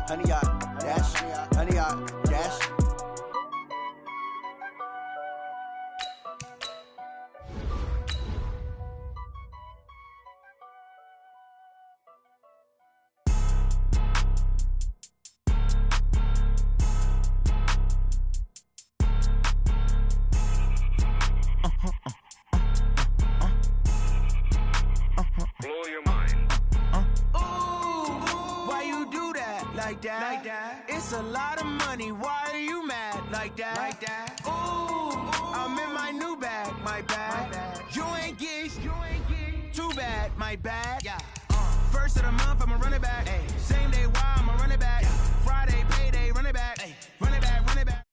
honey yard, dash, honey yard, dash. Like that. It's a lot of money. Why are you mad like that? Ooh, I'm in my new bag, my bad. You ain't geese, too bad, my bad. Yeah. First of the month, I'ma run it back. Ay. Same day, why I'ma run it back. Yeah. Friday, payday, run it back. Ay. Run it back, run it back.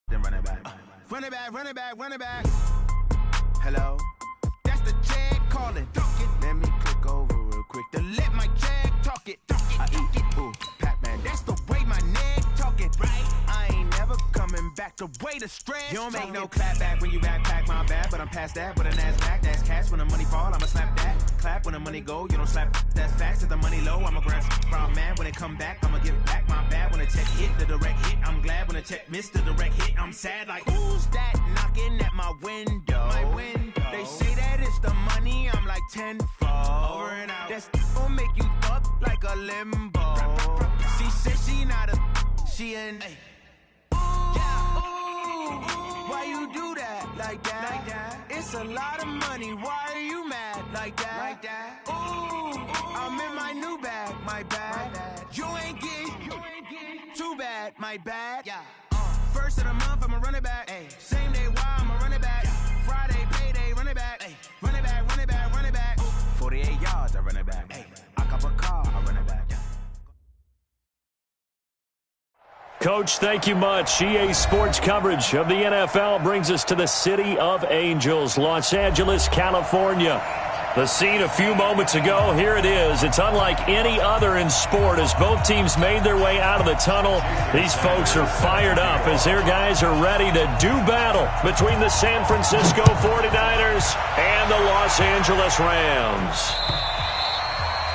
Then run it back. Run it back, run it back, run it back. Hello? That's the check calling. Let me click over real quick to let my check talk it. I eat it, ooh, Pac-Man. That's the way my neck talking, right? I ain't never coming back. The way the stress. You don't make no clap back when you backpack, my bad. But I'm past that with an ass back. That's cash when the money fall. I'ma slap that. Clap when the money go. You don't slap. That's facts. If the money low, I'ma grab from man. When it come back, I'ma give back my bad. When the check hit, the direct hit. I'm glad when the check missed the direct hit. I'm sad like who's that knocking at my window? My window. They say that it's the money. I'm like tenfold. Over and out. That's gon' make you up like a limbo. She said she not a. She an. Why you do that like that? It's a lot of money. Why are you mad like that? Ooh, I'm in my new bag, my bad. You ain't geek, too bad, my bad. Yeah. First of the month, I'ma run it back. Ay. Same day, why I'ma run it back. Friday, payday, run it back. Ay. Run it back, run it back, run it back. 48 yards, I run it back. Ay. I cop a car, I run it back. Coach, thank you much. EA Sports coverage of the NFL brings us to the City of Angels, Los Angeles, California. The scene a few moments ago, here it is. It's unlike any other in sport as both teams made their way out of the tunnel. These folks are fired up as their guys are ready to do battle between the San Francisco 49ers and the Los Angeles Rams.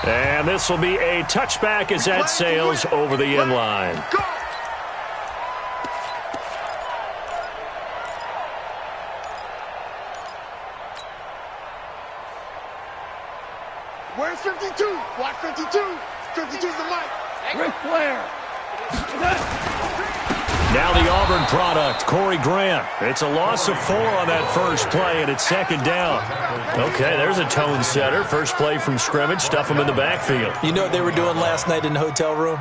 And this will be a touchback as that sails over the end line. Where's 52? Watch 52. 52's the mic. Ric Flair. Now the Auburn product, Corey Grant. It's a loss of 4 on that first play, and it's second down. Okay, there's a tone setter. First play from scrimmage, stuff him in the backfield. You know what they were doing last night in the hotel room?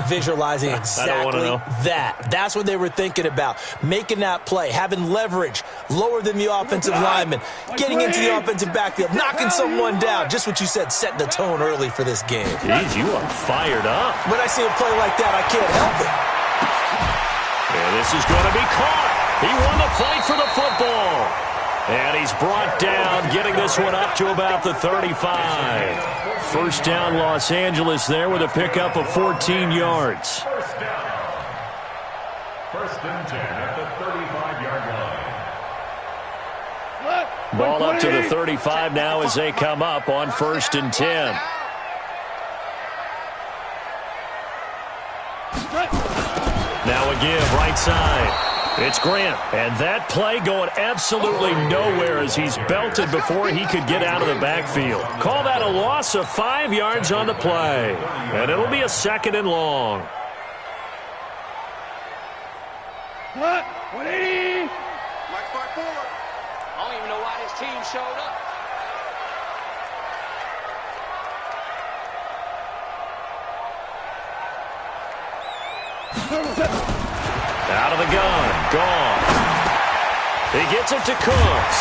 Visualizing exactly that. That's what they were thinking about. Making that play, having leverage, lower than the offensive lineman, getting into the offensive backfield, knocking someone down. Just what you said, setting the tone early for this game. Jeez, you are fired up. When I see a play like that, I can't help it. And this is going to be caught. He won the fight for the football. And he's brought down, getting this one up to about the 35. First down, Los Angeles there with a pickup of 14 yards. First and 10 at the 35-yard line. Ball up to the 35 now as they come up on first and 10. Now a give, right side. It's Grant, and that play going absolutely nowhere as he's belted before he could get out of the backfield. Call that a loss of 5 yards on the play, and it'll be a second and long. 180. Mark forward. I don't even know why this team showed up. Out of the gun. Gone. He gets it to Cooks.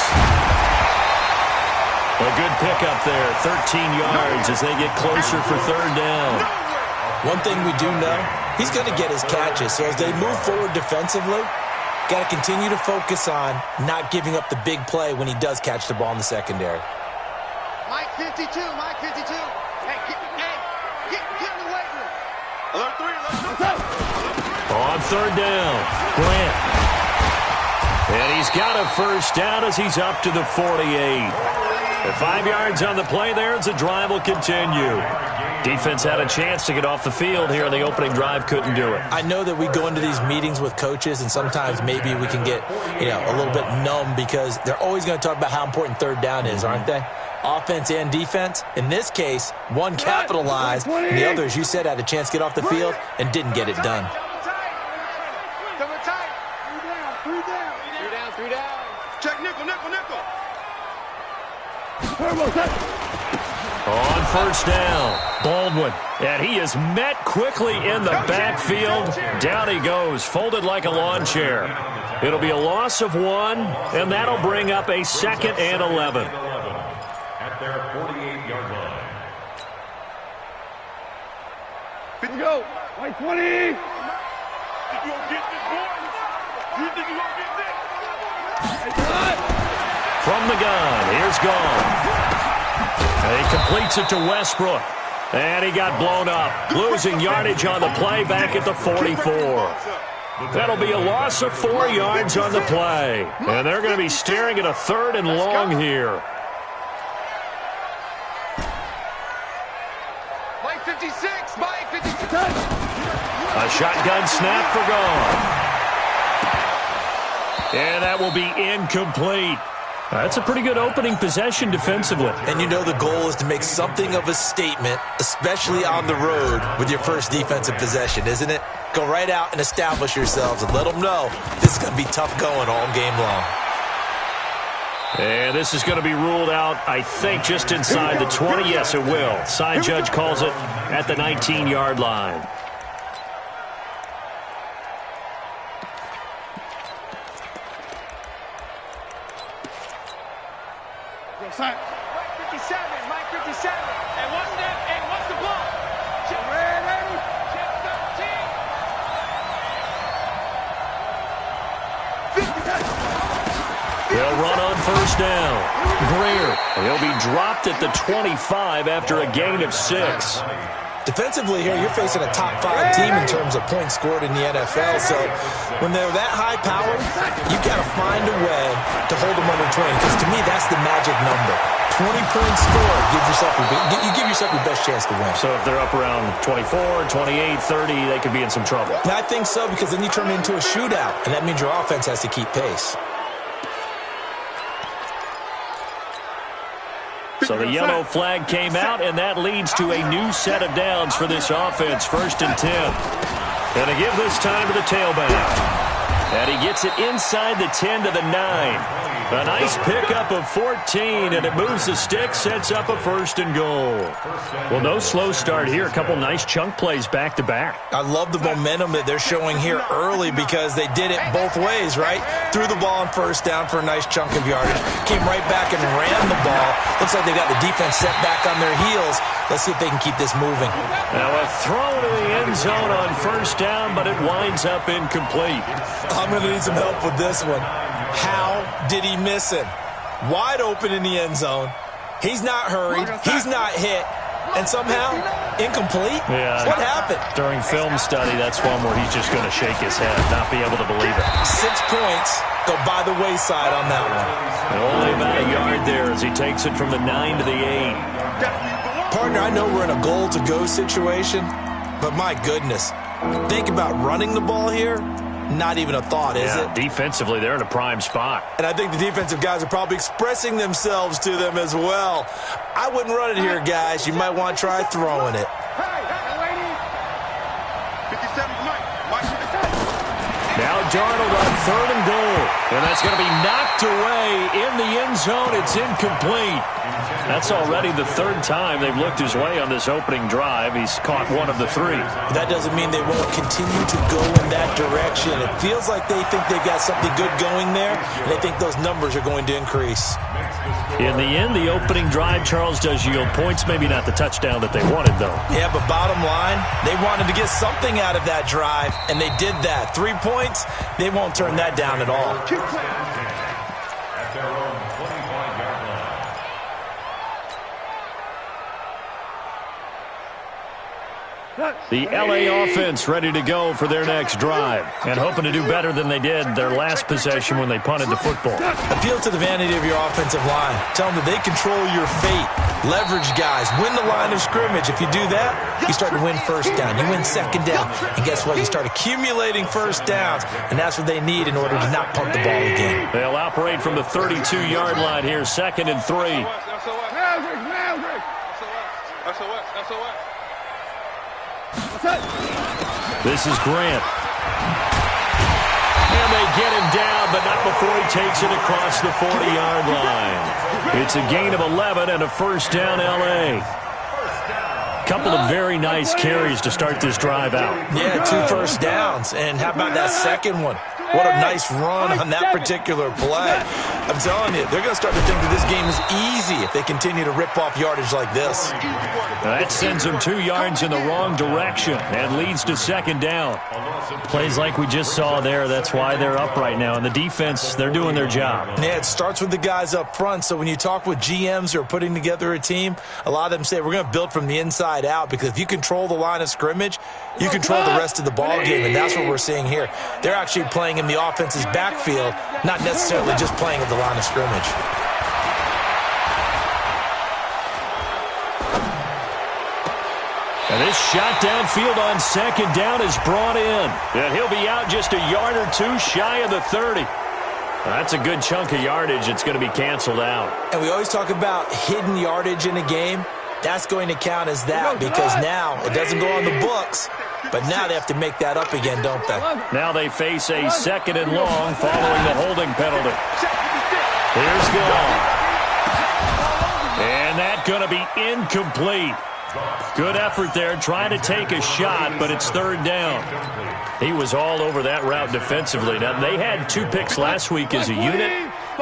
A good pickup there. 13 yards as they get closer for third down. One thing we do know, he's going to get his catches. So as they move forward defensively, got to continue to focus on not giving up the big play when he does catch the ball in the secondary. Mike 52. Mike 52. Hey, get in the weight room. Alert 3. On third down, Grant. And he's got a first down as he's up to the 48. And 5 yards on the play there as the drive will continue. Defense had a chance to get off the field here in the opening drive, couldn't do it. I know that we go into these meetings with coaches, and sometimes maybe we can get, a little bit numb because they're always going to talk about how important third down is, aren't they? Offense and defense. In this case, one capitalized, and the other, as you said, had a chance to get off the field and didn't get it done. Three down. Check nickel. On first down, Baldwin. And he is met quickly in the backfield. Down he goes, folded like a lawn chair. It'll be a loss of 1, and that'll bring up a 2nd and 11. At their 48-yard line. Good to go. White 20. You gonna get this, boy? You think you gonna get this? From the gun, here's Gauntl. He completes it to Westbrook. And he got blown up. Losing yardage on the play back at the 44. That'll be a loss of 4 yards on the play. And they're going to be staring at a 3rd and long here. Mike 56. Mike 56. A shotgun snap for Gauntl. And that will be incomplete. That's a pretty good opening possession defensively. And the goal is to make something of a statement, especially on the road with your first defensive possession, isn't it? Go right out and establish yourselves and let them know this is going to be tough going all game long. And this is going to be ruled out, I think, just inside the 20. Yes, it will. Side judge calls it at the 19-yard line. Mike 57. Mike 57. And what's that? And what's the block? Chip 13. They'll run on first down. Greer. He'll be dropped at the 25 after a gain of 6. Defensively here, you're facing a top 5 team in terms of points scored in the NFL. So when they're that high powered, you've got to find a way to hold them under 20. Because to me, that's the magic number. 20 points scored, you give yourself your best chance to win. So if they're up around 24, 28, 30, they could be in some trouble. And I think so, because then you turn it into a shootout, and that means your offense has to keep pace. So the yellow flag came out, and that leads to a new set of downs for this offense. 1st and 10. And to give this time to the tailback. And he gets it inside the 10 to the 9. A nice pickup of 14, and it moves the stick, sets up a 1st and goal. Well, no slow start here. A couple nice chunk plays back-to-back. I love the momentum that they're showing here early because they did it both ways, right? Threw the ball on first down for a nice chunk of yardage. Came right back and ran the ball. Looks like they got the defense set back on their heels. Let's see if they can keep this moving. Now a throw to the end zone on first down, but it winds up incomplete. I'm going to need some help with this one. How did he miss it? Wide open in the end zone. He's not hurried. He's not hit. And somehow, incomplete? Yeah. What happened? During film study, that's one where he's just going to shake his head, not be able to believe it. 6 points go by the wayside on that one. And only about a yard there as he takes it from the 9 to the 8. Partner, I know we're in a goal-to-go situation, but my goodness. Think about running the ball here. Not even a thought, is it? Defensively, they're in a prime spot. And I think the defensive guys are probably expressing themselves to them as well. I wouldn't run it here, guys. You might want to try throwing it. Now Darnold on 3rd and goal. And that's going to be knocked away in the end zone. It's incomplete. That's already the 3rd time they've looked his way on this opening drive. He's caught 1 of the 3. That doesn't mean they won't continue to go in that direction. It feels like they think they've got something good going there, and they think those numbers are going to increase. In the end, the opening drive, Charles, does yield points. Maybe not the touchdown that they wanted, though. Yeah, but bottom line, they wanted to get something out of that drive, and they did that. 3 points, they won't turn that down at all. At their own 25-yard line. The LA offense ready to go for their next drive and hoping to do better than they did their last possession when they punted the football. Appeal to the vanity of your offensive line. Tell them that they control your fate. Leverage guys. Win the line of scrimmage. If you do that, you start to win first down. You win second down. And guess what? You start accumulating first downs, and that's what they need in order to not punt the ball again. They'll operate from the 32-yard line here, 2nd and 3. This is Grant. And they get him down, but not before he takes it across the 40-yard line. It's a gain of 11 and a first down, L.A. Couple of very nice carries to start this drive out. Yeah, 2 first downs. And how about that second one? What a nice run on that particular play. I'm telling you, they're going to start to think that this game is easy if they continue to rip off yardage like this. That sends them 2 yards in the wrong direction and leads to second down. Plays like we just saw there, that's why they're up right now. And the defense, they're doing their job. Yeah, it starts with the guys up front. So when you talk with GMs who are putting together a team, a lot of them say we're going to build from the inside out, because if you control the line of scrimmage, you control the rest of the ball game, and that's what we're seeing here. They're actually playing in the offense's backfield, not necessarily just playing at the line of scrimmage. And this shot downfield on second down is brought in. And he'll be out just a yard or 2 shy of the 30. That's a good chunk of yardage. It's going to be canceled out. And we always talk about hidden yardage in a game. That's going to count as that, because now it doesn't go on the books, but now they have to make that up again, don't they? Now they face a 2nd and long following the holding penalty. Here's Gauntl. And that's going to be incomplete. Good effort there, trying to take a shot, but it's 3rd down. He was all over that route defensively. Now, they had 2 picks last week as a unit.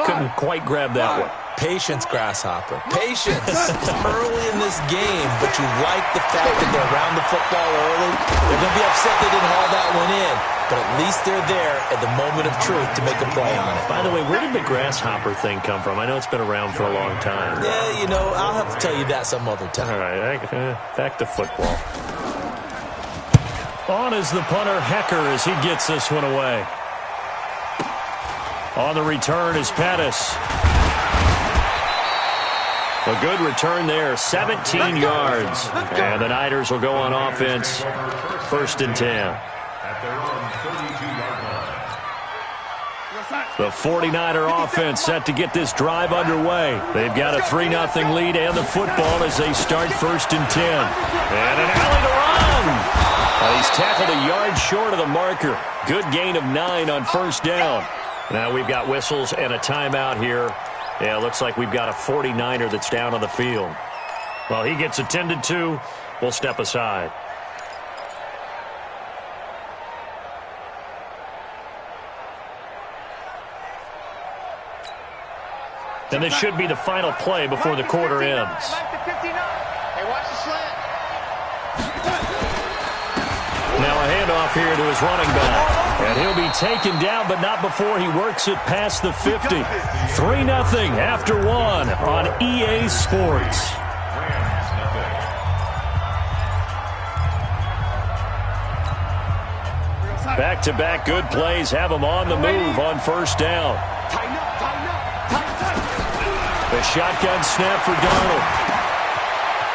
Couldn't quite grab that one. Patience, Grasshopper. Patience. It's early in this game, but you like the fact that they're around the football early. They're going to be upset they didn't haul that one in, but at least they're there at the moment of truth to make a play on it. By the way, where did the Grasshopper thing come from? I know it's been around for a long time. Yeah, you know, I'll have to tell you that some other time. All right, back to football. On is the punter, Hecker, as he gets this one away. On the return is Pettis. A good return there, 17 yards. And the Niners will go on offense, 1st and 10. The 49er offense set to get this drive underway. They've got a 3-0 lead and the football as they start 1st and 10. And an alley to run. He's tackled a yard short of the marker. Good gain of 9 on 1st down. Now we've got whistles and a timeout here. Yeah, it looks like we've got a 49er that's down on the field. Well, he gets attended to. We'll step aside. And this should be the final play before the quarter ends. Hey, watch the slant. Now a handoff here to his running back. And he'll be taken down, but not before he works it past the 50. 3-0 after 1 on EA Sports. Back-to-back good plays have him on the move on 1st down. The shotgun snap for Gauntl.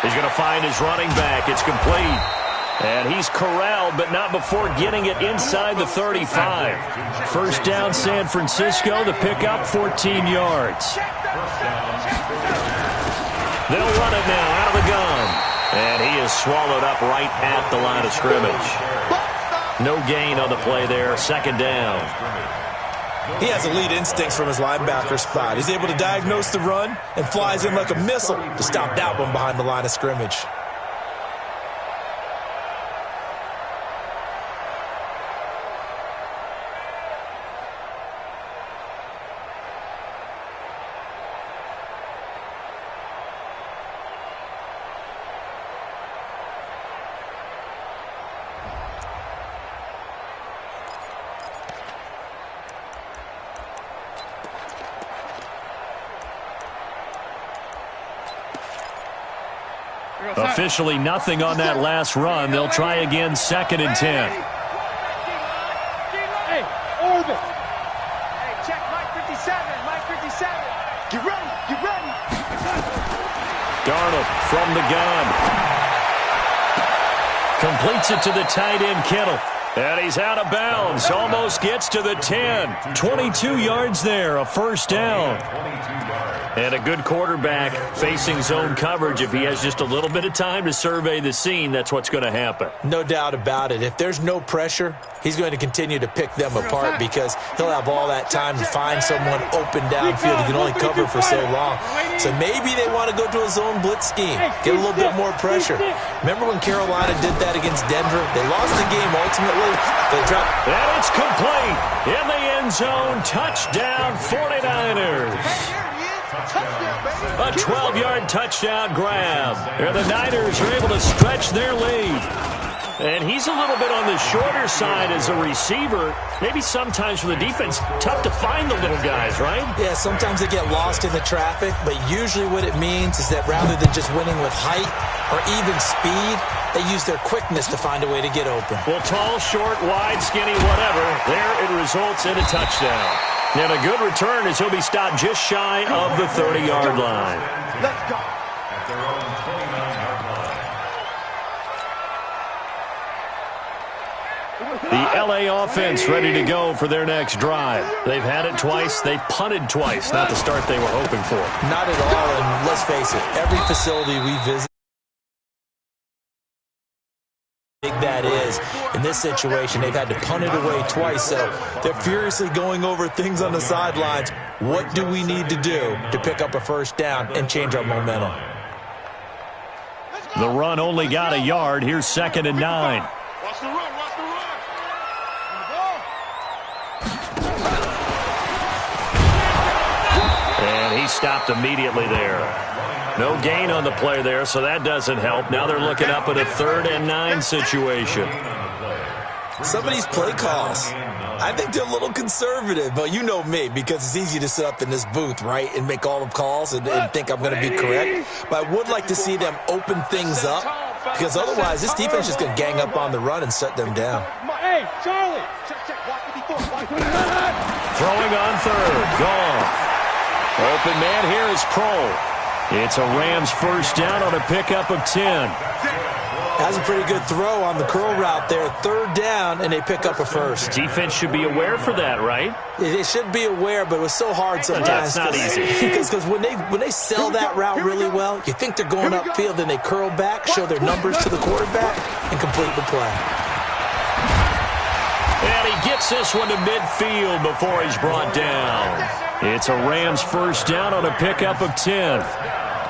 He's going to find his running back. It's complete. And he's corralled, but not before getting it inside the 35. 1st down, San Francisco. The pickup, 14 yards. They'll run it now out of the gun. And he is swallowed up right at the line of scrimmage. No gain on the play there. 2nd down. He has elite instincts from his linebacker spot. He's able to diagnose the run and flies in like a missile to stop that one behind the line of scrimmage. Officially nothing on that last run. They'll try again 2nd and 10. Hey, orbit. Hey, check Mike 57. Mike 57. Get ready. Get ready. Darnold from the gun. Completes it to the tight end, Kittle. And he's out of bounds. Almost gets to the 10. 22 yards there, a first down. And a good quarterback facing zone coverage. If he has just a little bit of time to survey the scene, that's what's going to happen. No doubt about it. If there's no pressure, he's going to continue to pick them apart because he'll have all that time to find someone open downfield. He can only cover for so long. So maybe they want to go to a zone blitz scheme, get a little bit more pressure. Remember when Carolina did that against Denver? They lost the game ultimately. They dropped. And it's complete. In the end zone, touchdown 49ers. A 12-yard touchdown grab. And the Niners are able to stretch their lead. And he's a little bit on the shorter side as a receiver. Maybe sometimes for the defense, tough to find the little guys, right? Yeah, sometimes they get lost in the traffic, but usually what it means is that rather than just winning with height or even speed, they use their quickness to find a way to get open. Well, tall, short, wide, skinny, whatever, there it results in a touchdown. And a good return as he'll be stopped just shy of the 30-yard line. Let's go. The L.A. offense ready to go for their next drive. They've had it twice. They've punted twice. Not the start they were hoping for. Not at all, and let's face it, every facility we visit, big that is. In this situation, they've had to punt it away twice, so they're furiously going over things on the sidelines. What do we need to do to pick up a first down and change our momentum? The run only got a yard. Here's 2nd and 9. Watch the run, watch the run. And he stopped immediately there. No gain on the play there, so that doesn't help. Now they're looking up at a 3rd and 9 situation. Some of these play calls, I think they're a little conservative, but you know me, because it's easy to sit up in this booth, right, and make all the calls and think I'm going to be correct. But I would like to see them open things up, because otherwise this defense is going to gang up on the run and shut them down. Hey, Charlie. Check. Watch 54. Throwing on 3rd. Gone. Open man here is Pro. It's a Rams first down on a pickup of 10. That's a pretty good throw on the curl route there. 3rd down, and they pick up a first. Defense should be aware for that, right? They should be aware, but it was so hard sometimes. That's not easy. Because when they sell that route really well, you think they're going upfield, then they curl back, show their numbers to the quarterback, and complete the play. And he gets this one to midfield before he's brought down. It's a Rams first down on a pickup of 10.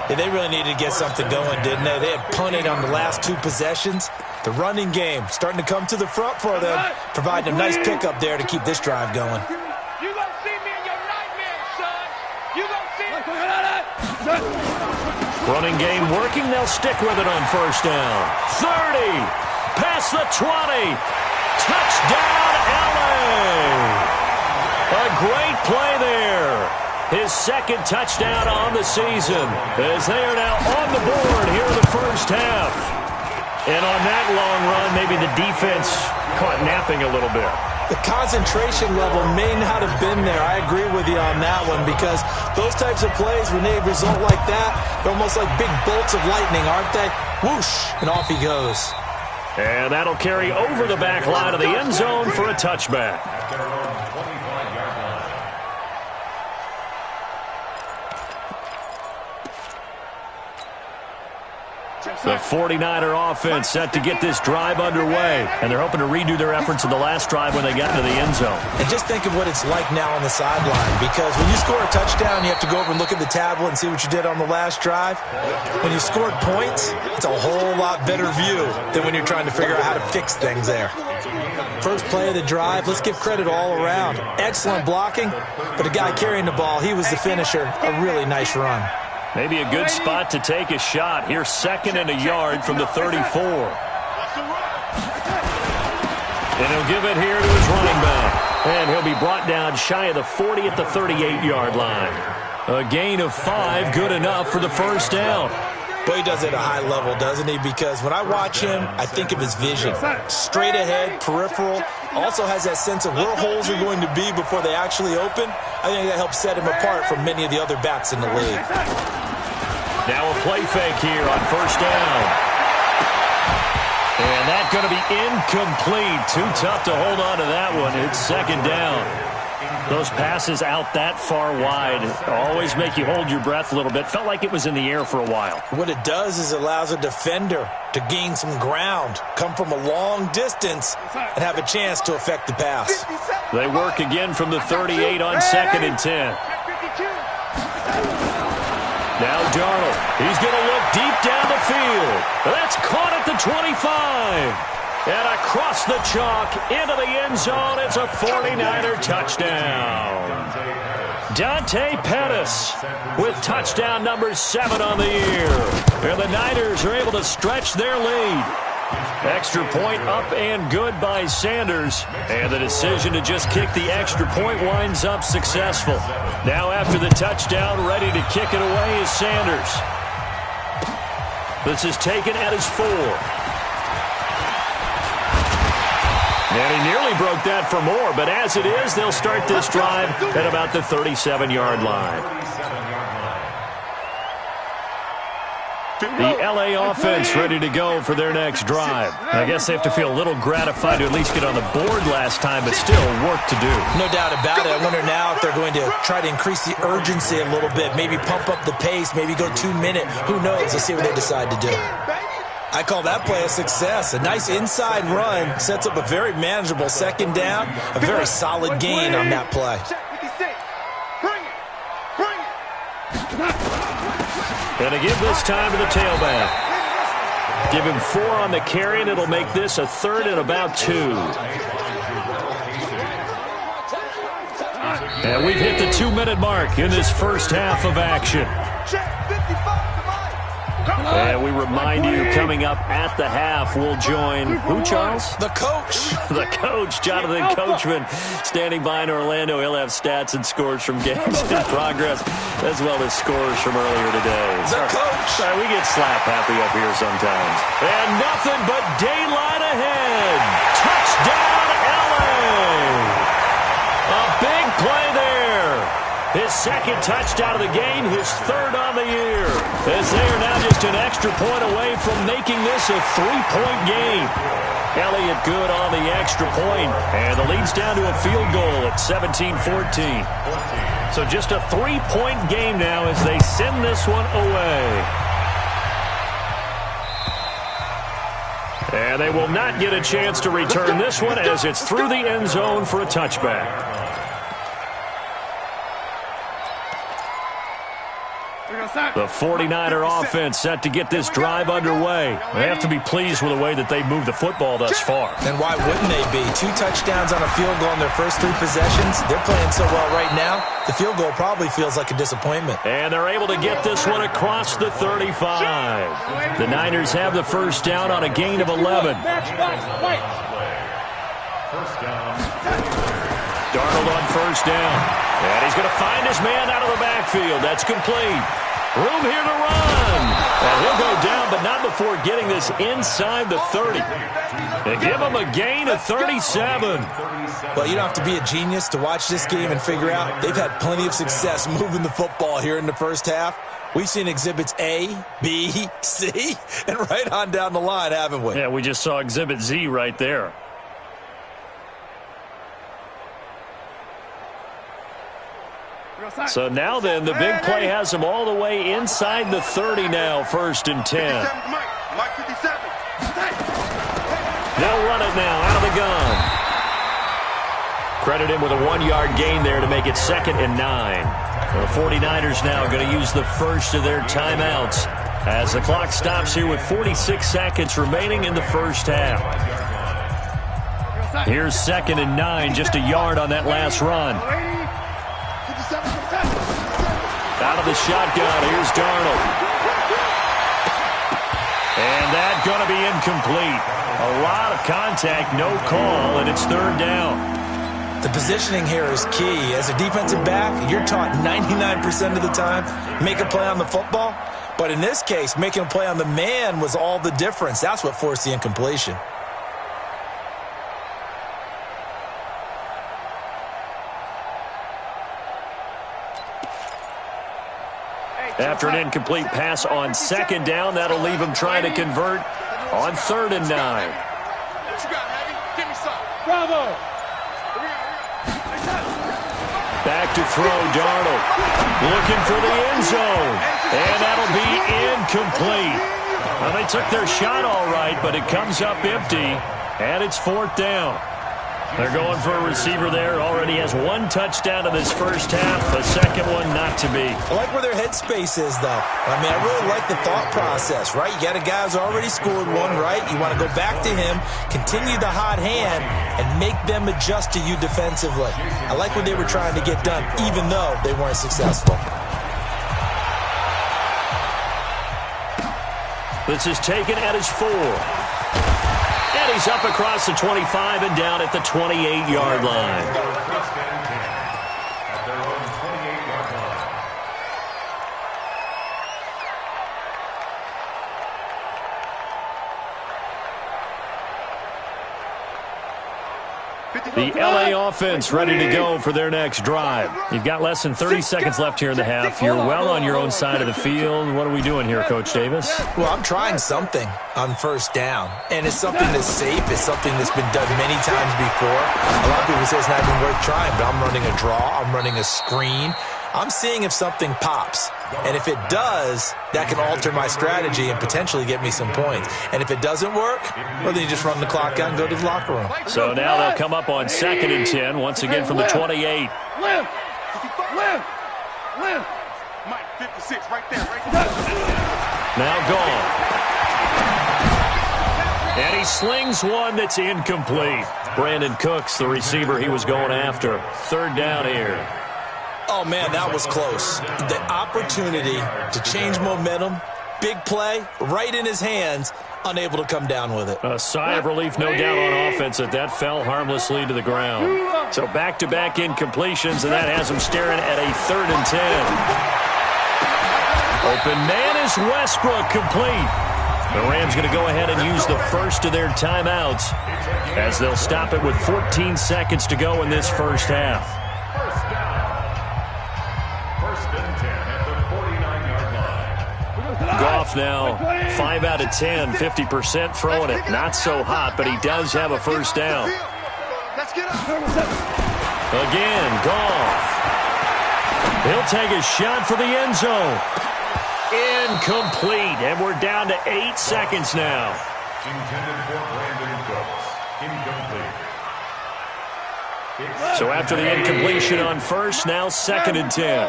Yeah, they really needed to get something going, didn't they? They had punted on the last 2 possessions. The running game starting to come to the front for them, providing a nice pickup there to keep this drive going. You gonna see me in your nightmares, son. You gonna see me. Running game working. They'll stick with it on first down. 30. Past the 20. Touchdown, L.A. A great play there. His 2nd touchdown on the season as they are now on the board here in the first half. And on that long run, maybe the defense caught napping a little bit. The concentration level may not have been there. I agree with you on that one because those types of plays, when they result like that, they're almost like big bolts of lightning, aren't they? Whoosh, and off he goes. And that'll carry over the back line of the end zone for a touchback. The 49er offense set to get this drive underway, and they're hoping to redo their efforts in the last drive when they got into the end zone. And just think of what it's like now on the sideline, because when you score a touchdown, you have to go over and look at the tablet and see what you did on the last drive. When you scored points, it's a whole lot better view than when you're trying to figure out how to fix things there. First play of the drive, let's give credit all around. Excellent blocking, but the guy carrying the ball, he was the finisher. A really nice run. Maybe a good spot to take a shot. Here's 2nd and a yard from the 34. And he'll give it here to his running back. And he'll be brought down shy of the 40 at the 38-yard line. A gain of 5, good enough for the first down. Boy, he does it at a high level, doesn't he? Because when I watch him, I think of his vision. Straight ahead, peripheral, also has that sense of where holes are going to be before they actually open. I think that helps set him apart from many of the other backs in the league. Now a play fake here on first down. And that's going to be incomplete. Too tough to hold on to that one. It's second down. Those passes out that far wide always make you hold your breath a little bit. Felt like it was in the air for a while. What it does is it allows a defender to gain some ground, come from a long distance, and have a chance to affect the pass. They work again from the 38 on 2nd and 10. Now Darnold. He's going to look deep down the field. That's caught at the 25. And across the chalk into the end zone, it's a 49er touchdown. Dante Pettis with touchdown number 7 on the year. And the Niners are able to stretch their lead. Extra point up and good by Sanders. And the decision to just kick the extra point winds up successful. Now after the touchdown, ready to kick it away is Sanders. This is taken at his 4. And he nearly broke that for more, but as it is, they'll start this drive at about the 37-yard line. The LA offense ready to go for their next drive. I guess they have to feel a little gratified to at least get on the board last time, but still work to do. No doubt about it. I wonder now if they're going to try to increase the urgency a little bit, maybe pump up the pace, maybe go 2-minute. Who knows? Let's see what they decide to do. I call that play a success. A nice inside run sets up a very manageable second down. A very solid gain on that play. And to give this time to the tailback. Give him 4 on the carry, and it'll make this a 3rd and about 2. And we've hit the 2-minute mark in this first half of action. And we remind you, coming up at the half, we'll join who, Charles? The coach. The coach, Jonathan Coachman, standing by in Orlando. He'll have stats and scores from games in progress, as well as scores from earlier today. The coach. Sorry, we get slap happy up here sometimes. And nothing but daylight ahead. Touchdown, LA. A big play there. His second touchdown of the game, his 3rd on the year. As they are now just an extra point away from making this a 3-point game. Elliott good on the extra point, and the lead's down to a field goal at 17-14. So just a 3-point game now as they send this one away. And they will not get a chance to return this one as it's through the end zone for a touchback. The 49er offense set to get this drive underway. They have to be pleased with the way that they moved the football thus far. And why wouldn't they be? 2 touchdowns on a field goal in their first 3 possessions. They're playing so well right now, the field goal probably feels like a disappointment. And they're able to get this one across the 35. The Niners have the first down on a gain of 11. Darnold on first down. And he's going to find his man out of the backfield. That's complete. Room here to run. And he'll go down, but not before getting this inside the 30. And give him a gain of 37. Well, you don't have to be a genius to watch this game and figure out they've had plenty of success moving the football here in the first half. We've seen exhibits A, B, C, and right on down the line, haven't we? Yeah, we just saw exhibit Z right there. So now then, the big play has them all the way inside the 30 now, 1st and 10. They'll run it now out of the gun. Credit him with a 1-yard gain there to make it 2nd and 9. The 49ers now going to use the first of their timeouts as the clock stops here with 46 seconds remaining in the first half. Here's 2nd and 9, just a yard on that last run. Out of the shotgun, here's Darnold. And that's going to be incomplete. A lot of contact, no call, and it's 3rd down. The positioning here is key. As a defensive back, you're taught 99% of the time, make a play on the football. But in this case, making a play on the man was all the difference. That's what forced the incompletion. After an incomplete pass on second down, that'll leave him trying to convert on 3rd and 9. What you got, Heavy? Give me some. Bravo. Back to throw, Darnold. Looking for the end zone. And that'll be incomplete. Well, they took their shot all right, but it comes up empty, and it's 4th down. They're going for a receiver there. Already has 1 touchdown in this first half. A second one not to be. I like where their headspace is, though. I mean, I really like the thought process, right? You got a guy who's already scored one, right? You want to go back to him, continue the hot hand, and make them adjust to you defensively. I like what they were trying to get done, even though they weren't successful. This is taken at his 4. And he's up across the 25 and down at the 28-yard line. The LA offense ready to go for their next drive. You've got less than 30 seconds left here in the half. You're well on your own side of the field. What are we doing here, Coach Davis? Well, I'm trying something on first down, and it's something that's safe. It's something that's been done many times before. A lot of people say it's not even worth trying, but I'm running a draw. I'm running a screen. I'm seeing if something pops. And if it does, that can alter my strategy and potentially get me some points. And if it doesn't work, well, then you just run the clock out and go to the locker room. So now they'll come up on 2nd and 10, once again from the 28. Limp. Mike, 56, right there. Now gone. And he slings one that's incomplete. Brandon Cooks, the receiver he was going after. 3rd down here. Oh, man, that was close. The opportunity to change momentum, big play, right in his hands, unable to come down with it. A sigh of relief, no doubt, on offense that fell harmlessly to the ground. So back-to-back incompletions, and that has him staring at a 3rd and 10. Open man is Westbrook, complete. The Rams going to go ahead and use the first of their timeouts as they'll stop it with 14 seconds to go in this first half. Goff now 5 out of 10, 50% throwing it. Not so hot, but he does have a first down. Again, Goff. He'll take a shot for the end zone. Incomplete, and we're down to 8 seconds now. So after the incompletion on first, now 2nd and 10.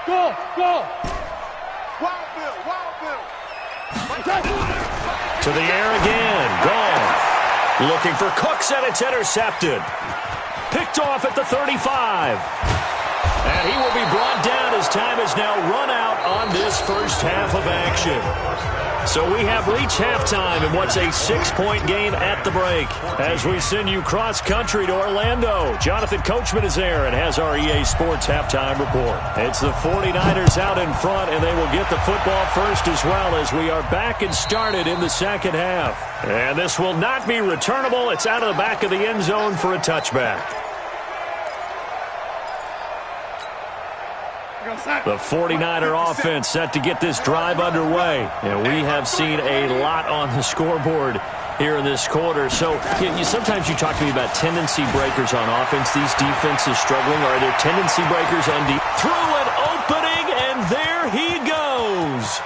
Go. Wild Bill. To the air again. Goff. Looking for Cooks, and it's intercepted. Picked off at the 35. And he will be brought down as time is now run out on this first half of action. So we have reached halftime in what's a 6-point game at the break. As we send you cross-country to Orlando, Jonathan Coachman is there and has our EA Sports halftime report. It's the 49ers out in front, and they will get the football first as well as we are back and started in the second half. And this will not be returnable. It's out of the back of the end zone for a touchback. The 49er offense set to get this drive underway. And we have seen a lot on the scoreboard here in this quarter. So sometimes you talk to me about tendency breakers on offense. These defenses struggling. Are there tendency breakers on defense? Through an opening, and there he goes.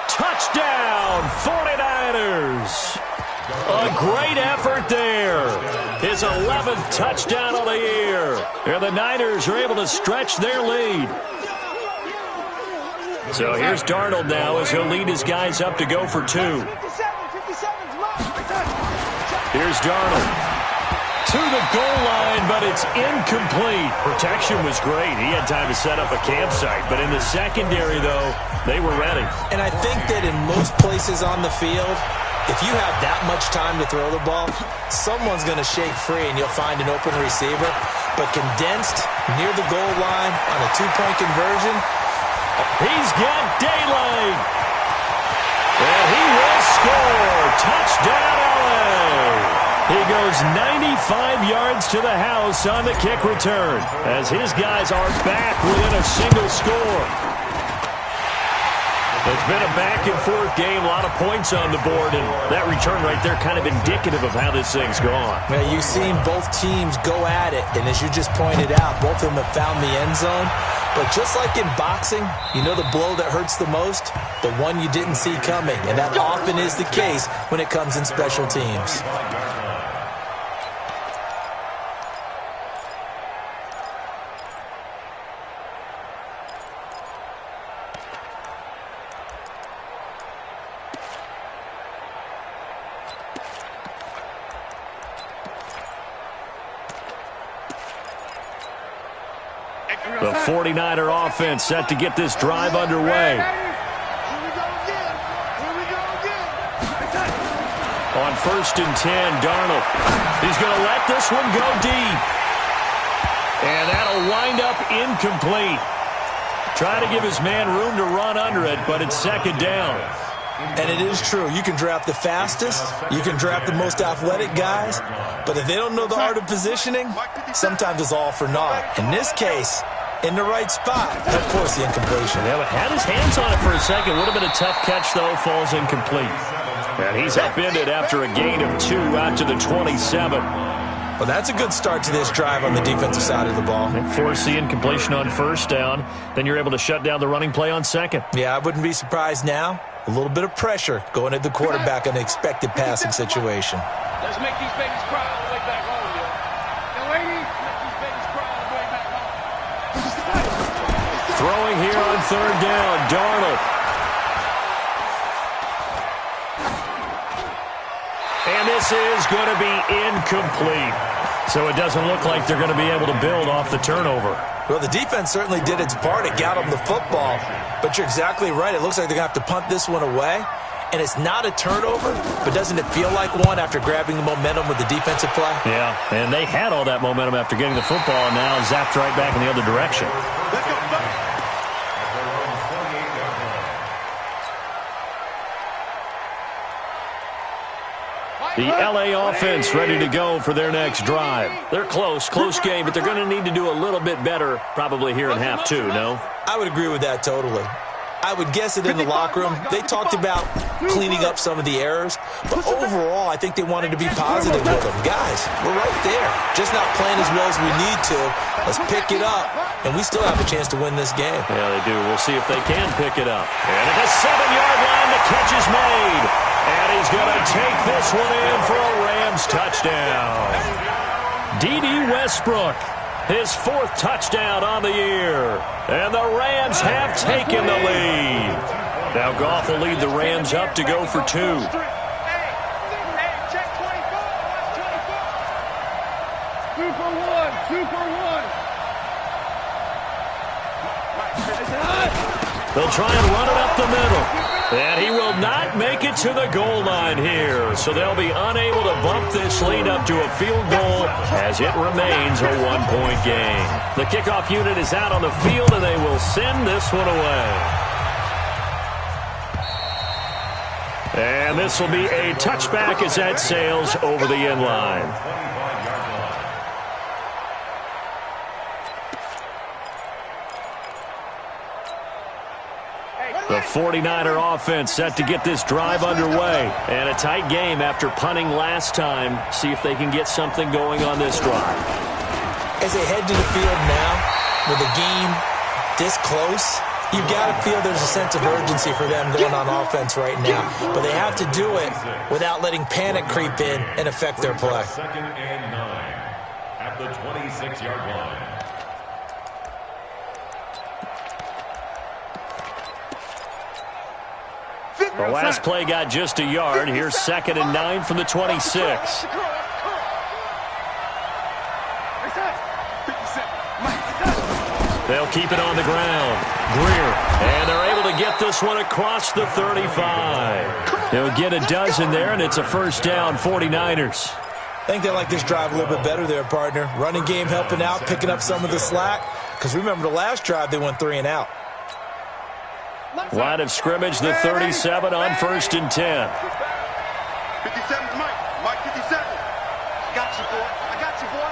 Touchdown, 49ers. A great effort there. His 11th touchdown of the year. And the Niners are able to stretch their lead. So here's Darnold now as he'll lead his guys up to go for 2. Here's Darnold. To the goal line, but it's incomplete. Protection was great. He had time to set up a campsite. But in the secondary, though, they were ready. And I think that in most places on the field, if you have that much time to throw the ball, someone's going to shake free and you'll find an open receiver. But condensed near the goal line on a 2-point conversion, He's got daylight. And he will score. Touchdown, LA. He goes 95 yards to the house on the kick return as his guys are back within a single score. It's been a back-and-forth game, a lot of points on the board, and that return right there kind of indicative of how this thing's gone. Yeah, you've seen both teams go at it, and as you just pointed out, both of them have found the end zone. But just like in boxing, you know the blow that hurts the most? The one you didn't see coming, and that often is the case when it comes in special teams. The 49er offense set to get this drive underway. On 1st and 10, Gauntl. He's going to let this one go deep. And that'll wind up incomplete. Trying to give his man room to run under it, but it's 2nd down. And it is true. You can draft the fastest. You can draft the most athletic guys. But if they don't know the art of positioning, sometimes it's all for naught. In this case, in the right spot, that forced the incompletion. Yeah, but had his hands on it for a second. Would have been a tough catch, though. Falls incomplete. And he's upended after a gain of 2 out to the 27. Well, that's a good start to this drive on the defensive side of the ball. Force the incompletion on 1st down. Then you're able to shut down the running play on 2nd. Yeah, I wouldn't be surprised now. A little bit of pressure going at the quarterback in an expected passing situation. Let's make these babies cry all the way back home, yo. Yo, ladies, make these babies cry all the way back home. Throwing here on 3rd down, Gauntl. And this is going to be incomplete. So it doesn't look like they're going to be able to build off the turnover. Well, the defense certainly did its part. It got them the football. But you're exactly right. It looks like they're going to have to punt this one away. And it's not a turnover, but doesn't it feel like one after grabbing the momentum with the defensive play? Yeah, and they had all that momentum after getting the football, and now zapped right back in the other direction. Let's go. The L.A. offense ready to go for their next drive. They're close game, but they're going to need to do a little bit better probably here in half 2, no? I would agree with that totally. I would guess it in the locker room. They talked about cleaning up some of the errors, but overall, I think they wanted to be positive with them. Guys, we're right there. Just not playing as well as we need to. Let's pick it up, and we still have a chance to win this game. Yeah, they do. We'll see if they can pick it up. And at the 7-yard line, the catch is made. And he's going to take this one in for a Rams touchdown. D.D. Westbrook, his 4th touchdown on the year. And the Rams have taken the lead. Now Goff will lead the Rams up to go for 2. Hey, check 24. 2 for 1. 2 for 1. They'll try and run it up the middle. And he will not make it to the goal line here. So they'll be unable to bump this lead up to a field goal as it remains a 1-point game. The kickoff unit is out on the field, and they will send this one away. And this will be a touchback as that sails over the end line. The 49er offense set to get this drive underway. And a tight game after punting last time. See if they can get something going on this drive. As they head to the field now, with the game this close, you've got to feel there's a sense of urgency for them going on offense right now. But they have to do it without letting panic creep in and affect their play. 2nd and 9 at the 26-yard line. The last play got just a yard. Here's 2nd and 9 from the 26. They'll keep it on the ground. Greer. And they're able to get this one across the 35. They'll get a dozen there, and it's a 1st down, 49ers. I think they like this drive a little bit better there, partner. Running game helping out, picking up some of the slack. Because remember, the last drive, they went 3 and out. Line of scrimmage, the 37 on 1st and 10. 57's Mike. Mike 57. Got you, boy. I got you, boy.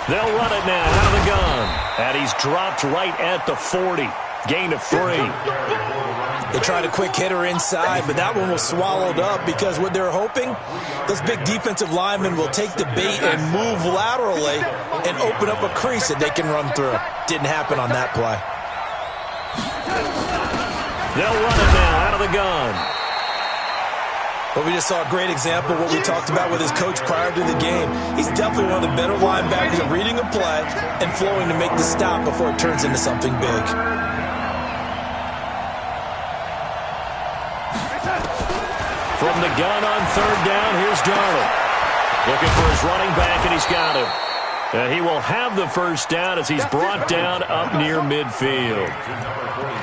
They'll run it now out of the gun. And he's dropped right at the 40. Gain of 3. They tried a quick hitter inside, but that one was swallowed up because what they're hoping, those big defensive linemen will take the bait and move laterally and open up a crease that they can run through. Didn't happen on that play. They'll run it now out of the gun. But we just saw a great example of what we talked about with his coach prior to the game. He's definitely one of the better linebackers at reading a play and flowing to make the stop before it turns into something big. From the gun on 3rd down, here's Darnold. Looking for his running back, and he's got him. And he will have the 1st down as he's brought down up near midfield.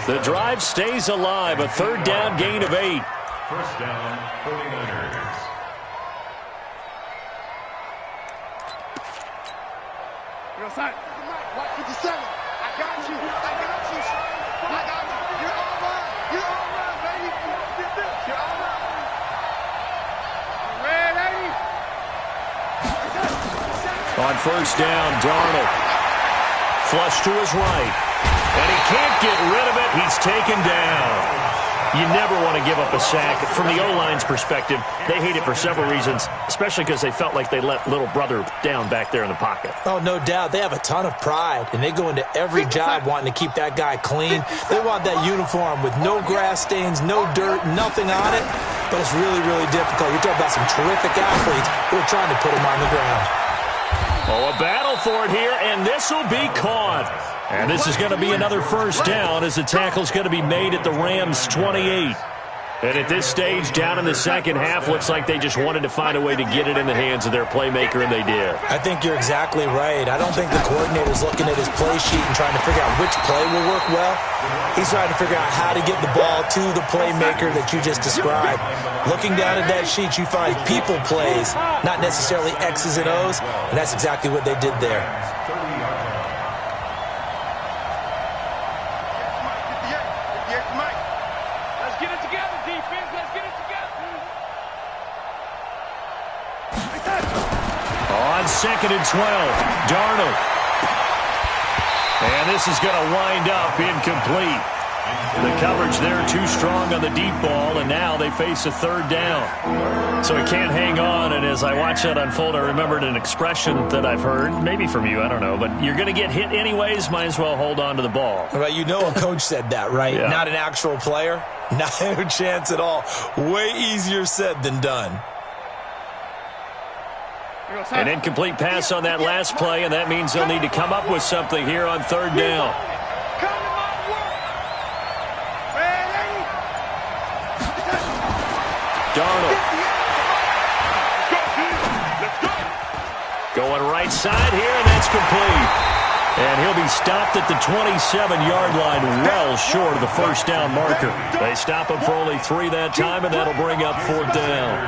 The drive stays alive, a 3rd down gain of 8. 1st down, 49ers. You're outside. White 57. I got you. I got you, son. I got you. You're all right. You're all right, baby. You're all right. Ready? On 1st down, Darnold. Flush to his right. And he can't get rid of it. He's taken down. You never want to give up a sack. From the O-line's perspective, they hate it for several reasons, especially because they felt like they let little brother down back there in the pocket. Oh, no doubt. They have a ton of pride, and they go into every job wanting to keep that guy clean. They want that uniform with no grass stains, no dirt, nothing on it. But it's really, really difficult. You're talking about some terrific athletes who are trying to put him on the ground. Oh, a battle for it here, and this will be caught. And this is going to be another 1st down as the tackle's going to be made at the Rams' 28. And at this stage, down in the second half, looks like they just wanted to find a way to get it in the hands of their playmaker, and they did. I think you're exactly right. I don't think the coordinator's looking at his play sheet and trying to figure out which play will work well. He's trying to figure out how to get the ball to the playmaker that you just described. Looking down at that sheet, you find people plays, not necessarily X's and O's, and that's exactly what they did there. On 2nd and 12, Darnold. And this is going to wind up incomplete. The coverage there too strong on the deep ball, and now they face a 3rd down. So he can't hang on, and as I watch that unfold, I remembered an expression that I've heard, maybe from you, I don't know, but you're going to get hit anyways, might as well hold on to the ball. Well, you know a coach said that, right? Yeah. Not an actual player. Not a chance at all. Way easier said than done. An incomplete pass on that last play, and that means they'll need to come up with something here on 3rd down. Darnold. Going right side here, and that's complete. And he'll be stopped at the 27-yard line, well short of the 1st down marker. They stop him for only 3 that time, and that'll bring up 4th down.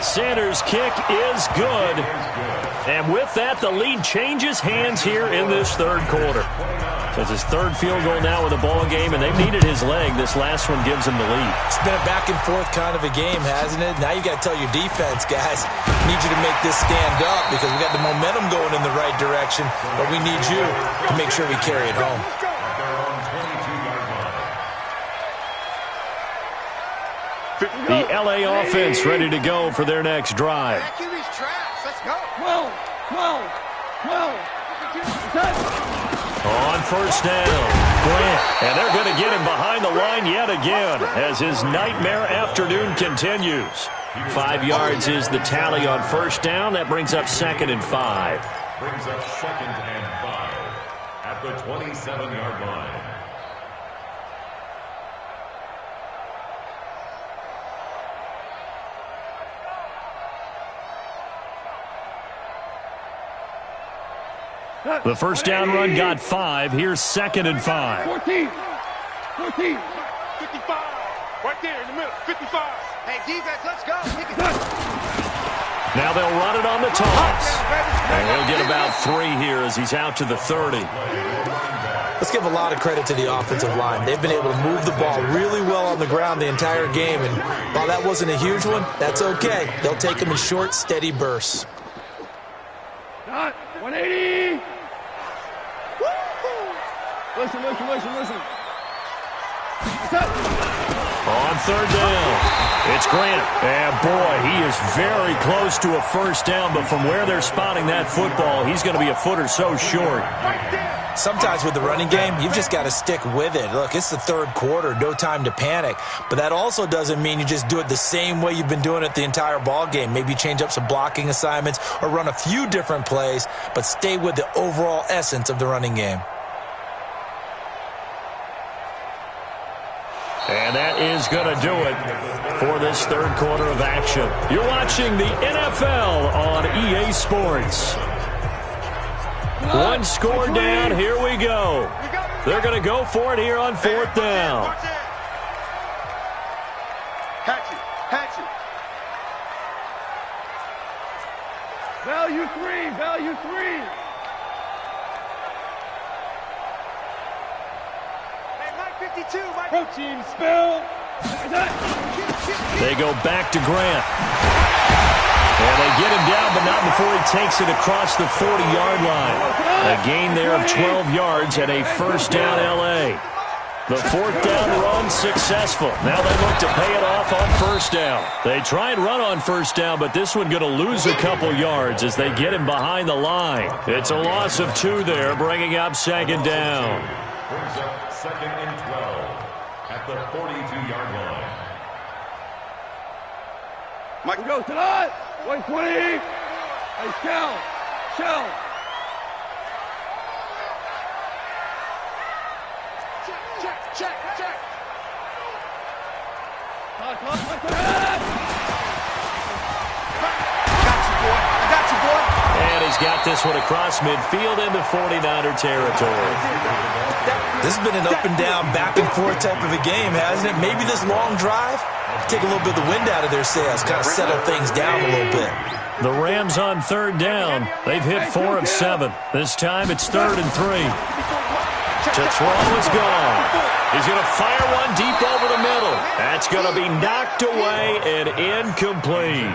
Sanders' kick is good. And with that, the lead changes hands here in this 3rd quarter. It's his 3rd field goal now with a ball game, and they've needed his leg. This last one gives him the lead. It's been a back-and-forth kind of a game, hasn't it? Now you got to tell your defense, guys, need you to make this stand up because we got the momentum going in the right direction, but we need you to make sure we carry it home. The LA offense ready to go for their next drive. Let's go. 12. On 1st down, Grant. And they're going to get him behind the line yet again as his nightmare afternoon continues. 5 yards is the tally on 1st down. That brings up 2nd and 5. Brings up 2nd and 5 at the 27-yard line. The 1st down run got 5. Here's 2nd and 5. 14. 55. Right there in the middle. 55. Hey, defense, let's go. Now they'll run it on the toss. And he'll get about 3 here as he's out to the 30. Let's give a lot of credit to the offensive line. They've been able to move the ball really well on the ground the entire game. And while that wasn't a huge one, that's okay. They'll take them in short, steady bursts. 180. Listen. On third down, it's Grant. And boy, he is very close to a first down, but from where they're spotting that football, he's going to be a foot or so short. Sometimes with the running game, you've just got to stick with it. Look, it's the third quarter, no time to panic. But that also doesn't mean you just do it the same way you've been doing it the entire ball game. Maybe change up some blocking assignments or run a few different plays, but stay with the overall essence of the running game. And that is going to do it for this third quarter of action. You're watching the NFL on EA Sports. One score down. Here we go. They're going to go for it here on fourth down. Hatch it. Value three. Protein spill. They go back to Grant. And they get him down, but not before he takes it across the 40-yard line. A gain there of 12 yards and a first down L.A. The fourth down run successful. Now they look to pay it off on first down. They try and run on first down, but this one going to lose a couple yards as they get him behind the line. It's a loss of 2 there, bringing up second down. Brings up second and 12 at the 42-yard line. Mike goes to that. 120. Hey, shell. Check. Got you, boy. And he's got this one across midfield into 49er territory. This has been an up and down, back and forth type of a game, hasn't it? Maybe this long drive, take a little bit of the wind out of their sails, kind of settle things down a little bit. The Rams on third down. They've hit 4 of 7. This time it's 3rd and 3. To throw is gone. He's going to fire one deep over the middle. That's going to be knocked away and incomplete.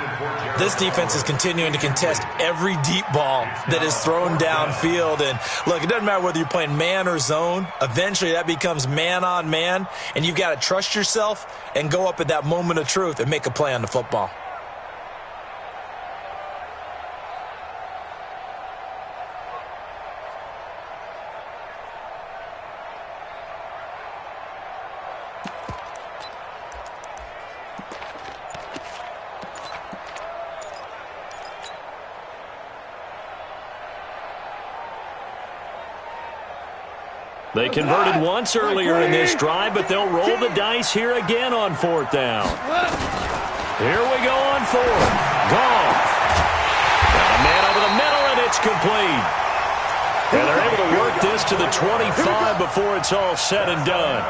This defense is continuing to contest every deep ball that is thrown downfield. And look, it doesn't matter whether you're playing man or zone. Eventually that becomes man on man, and you've got to trust yourself and go up at that moment of truth and make a play on the football. They converted once earlier in this drive, but they'll roll the dice here again on fourth down. Here we go on fourth. Gone. Got a man over the middle, and it's complete. And they're able to work this to the 25 before it's all said and done.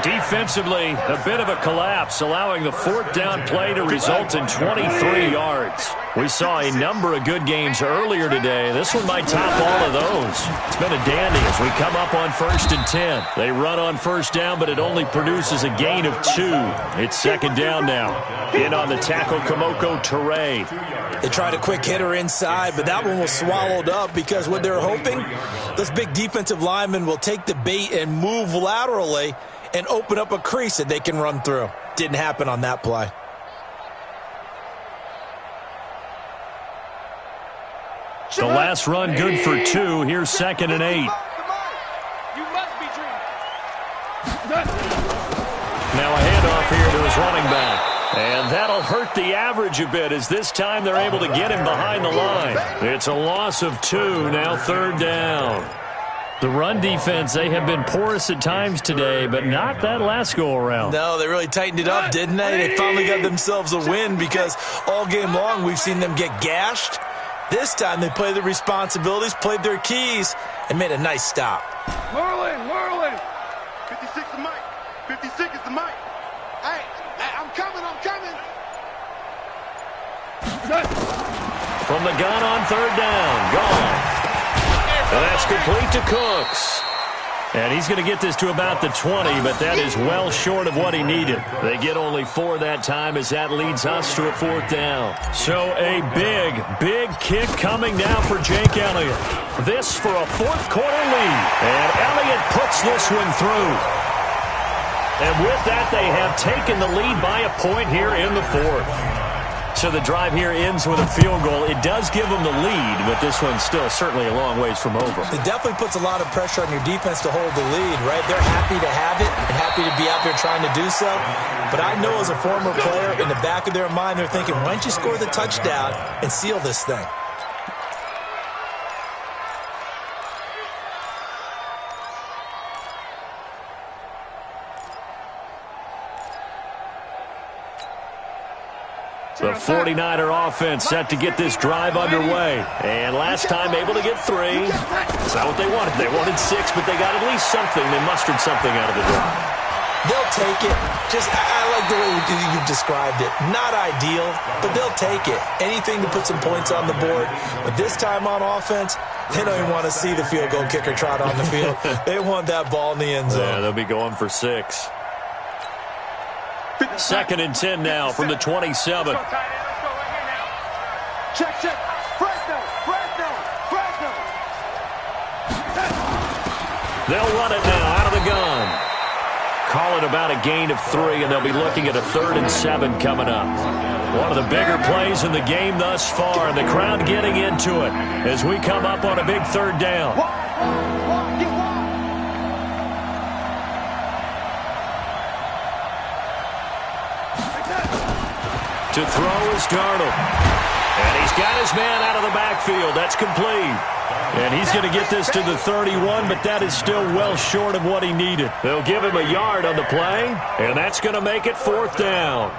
Defensively, a bit of a collapse, allowing the fourth down play to result in 23 yards. We saw a number of good games earlier today. This one might top all of those. It's been a dandy as we come up on 1st and 10. They run on first down, but it only produces a gain of 2. It's second down now. In on the tackle, Gauntl3t. They tried a quick hitter inside, but that one was swallowed up because what they're hoping, those big defensive linemen will take the bait and move laterally and open up a crease that they can run through. Didn't happen on that play. The last run good for 2. Here's 2nd and 8. You must be dreaming. Now a handoff here to his running back. And that'll hurt the average a bit as this time they're able to get him behind the line. It's a loss of 2, now 3rd down. The run defense, they have been porous at times today, but not that last go-around. No, they really tightened it up, didn't they? They finally got themselves a win because all game long we've seen them get gashed. This time they played their responsibilities, played their keys, and made a nice stop. Merlin. 56 is Mike. 56 is the Mike. Hey, I'm coming. from the gun on third down. Gone. And that's complete to Cooks. And he's going to get this to about the 20, but that is well short of what he needed. They get only 4 that time as that leads us to a 4th down. So a big, big kick coming now for Jake Elliott. This for a 4th quarter lead. And Elliott puts this one through. And with that, they have taken the lead by a point here in the 4th. So the drive here ends with a field goal. It does give them the lead, but this one's still certainly a long ways from over. It definitely puts a lot of pressure on your defense to hold the lead, right? They're happy to have it and happy to be out there trying to do so. But I know as a former player, in the back of their mind, they're thinking, why don't you score the touchdown and seal this thing? The 49er offense set to get this drive underway. And last time able to get 3. It's not what they wanted. They wanted 6, but they got at least something. They mustered something out of the drive. They'll take it. I like the way you've described it. Not ideal, but they'll take it. Anything to put some points on the board. But this time on offense, they don't even want to see the field goal kicker trot on the field. They want that ball in the end zone. Yeah, they'll be going for 6. 2nd and 10 now from the 27. Check. Fresno. They'll run it now out of the gun. Call it about a gain of 3, and they'll be looking at a 3rd and 7 coming up. One of the bigger plays in the game thus far, and the crowd getting into it as we come up on a big 3rd down. To throw is Gauntl. And he's got his man out of the backfield. That's complete. And he's going to get this to the 31, but that is still well short of what he needed. They'll give him a yard on the play, and that's going to make it 4th down.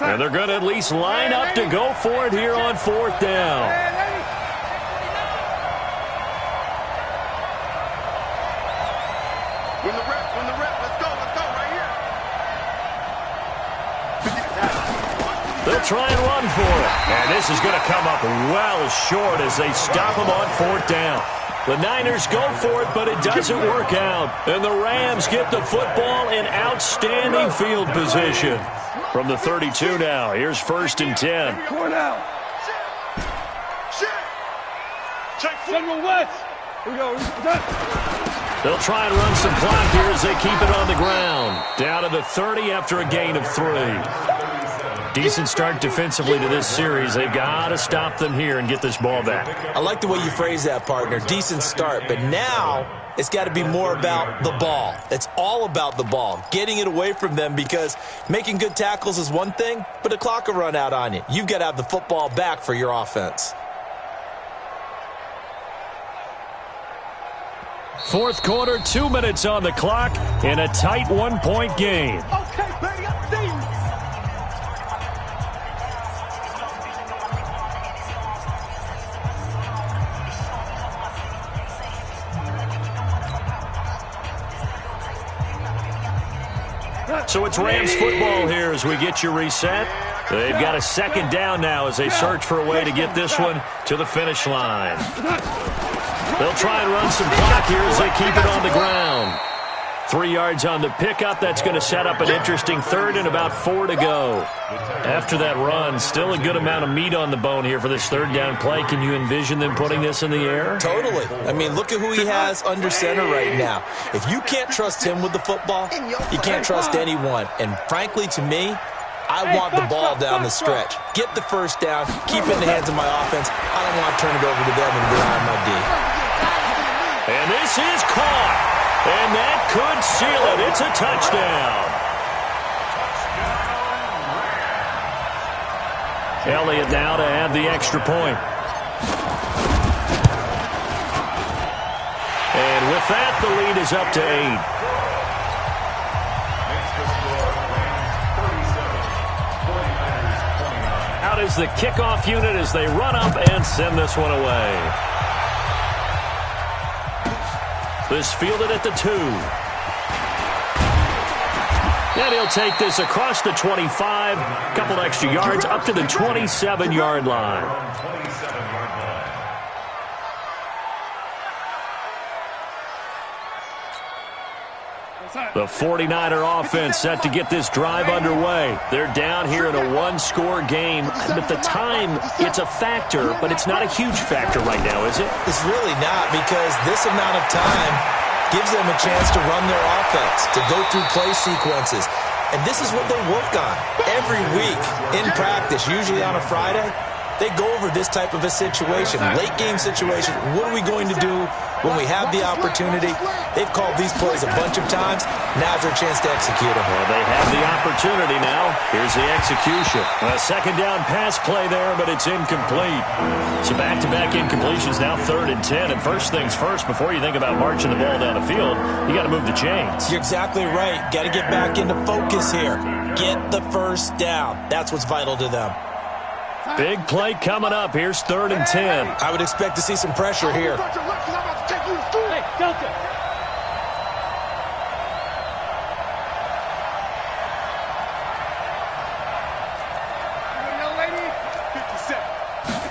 And they're going to at least line up to go for it here on 4th down. When the rep, let's go right here. They'll try and run for it. And this is going to come up well short as they stop him on 4th down. The Niners go for it, but it doesn't work out. And the Rams get the football in outstanding field position. From the 32 now, here's 1st and 10. Going out. Shit. Check General West. Here we go. They'll try and run some clock here as they keep it on the ground. Down to the 30 after a gain of 3. Decent start defensively to this series. They've got to stop them here and get this ball back. I like the way you phrase that, partner. Decent start, but now it's got to be more about the ball. It's all about the ball, getting it away from them, because making good tackles is one thing, but the clock will run out on you. You've got to have the football back for your offense. 4th quarter, 2 minutes on the clock in a tight 1-point game. Okay, baby, I see you. So it's Rams football here as we get you reset. They've got a 2nd down now as they search for a way to get this one to the finish line. They'll try and run some clock here as they keep it on the ground. 3 yards on the pickup. That's going to set up an interesting 3rd and about 4 to go. After that run, still a good amount of meat on the bone here for this 3rd down play. Can you envision them putting this in the air? Totally. I mean, look at who he has under center right now. If you can't trust him with the football, you can't trust anyone. And frankly, to me, I want the ball down the stretch. Get the 1st down, keep it in the hands of my offense. I don't want to turn it over to them and rely on my D. And this is caught. And that could seal it. It's a touchdown. Elliott now to add the extra point. And with that, the lead is up to 8. Out is the kickoff unit as they run up and send this one away. This fielded at the 2. And he'll take this across the 25, a couple extra yards up to the 27-yard line. The 49er offense set to get this drive underway. They're down here in a one-score game. At the time, it's a factor, but it's not a huge factor right now, is it? It's really not, because this amount of time gives them a chance to run their offense, to go through play sequences. And this is what they work on every week in practice, usually on a Friday. They go over this type of a situation, late-game situation. What are we going to do when we have the opportunity? They've called these plays a bunch of times. Now's their chance to execute them. Well, they have the opportunity now. Here's the execution. A second down pass play there, but it's incomplete. So back-to-back incompletions, now 3rd and 10. And first things first, before you think about marching the ball down the field, you got to move the chains. You're exactly right. Got to get back into focus here. Get the first down. That's what's vital to them. Big play coming up. Here's 3rd and 10. I would expect to see some pressure here. Hey, Delta.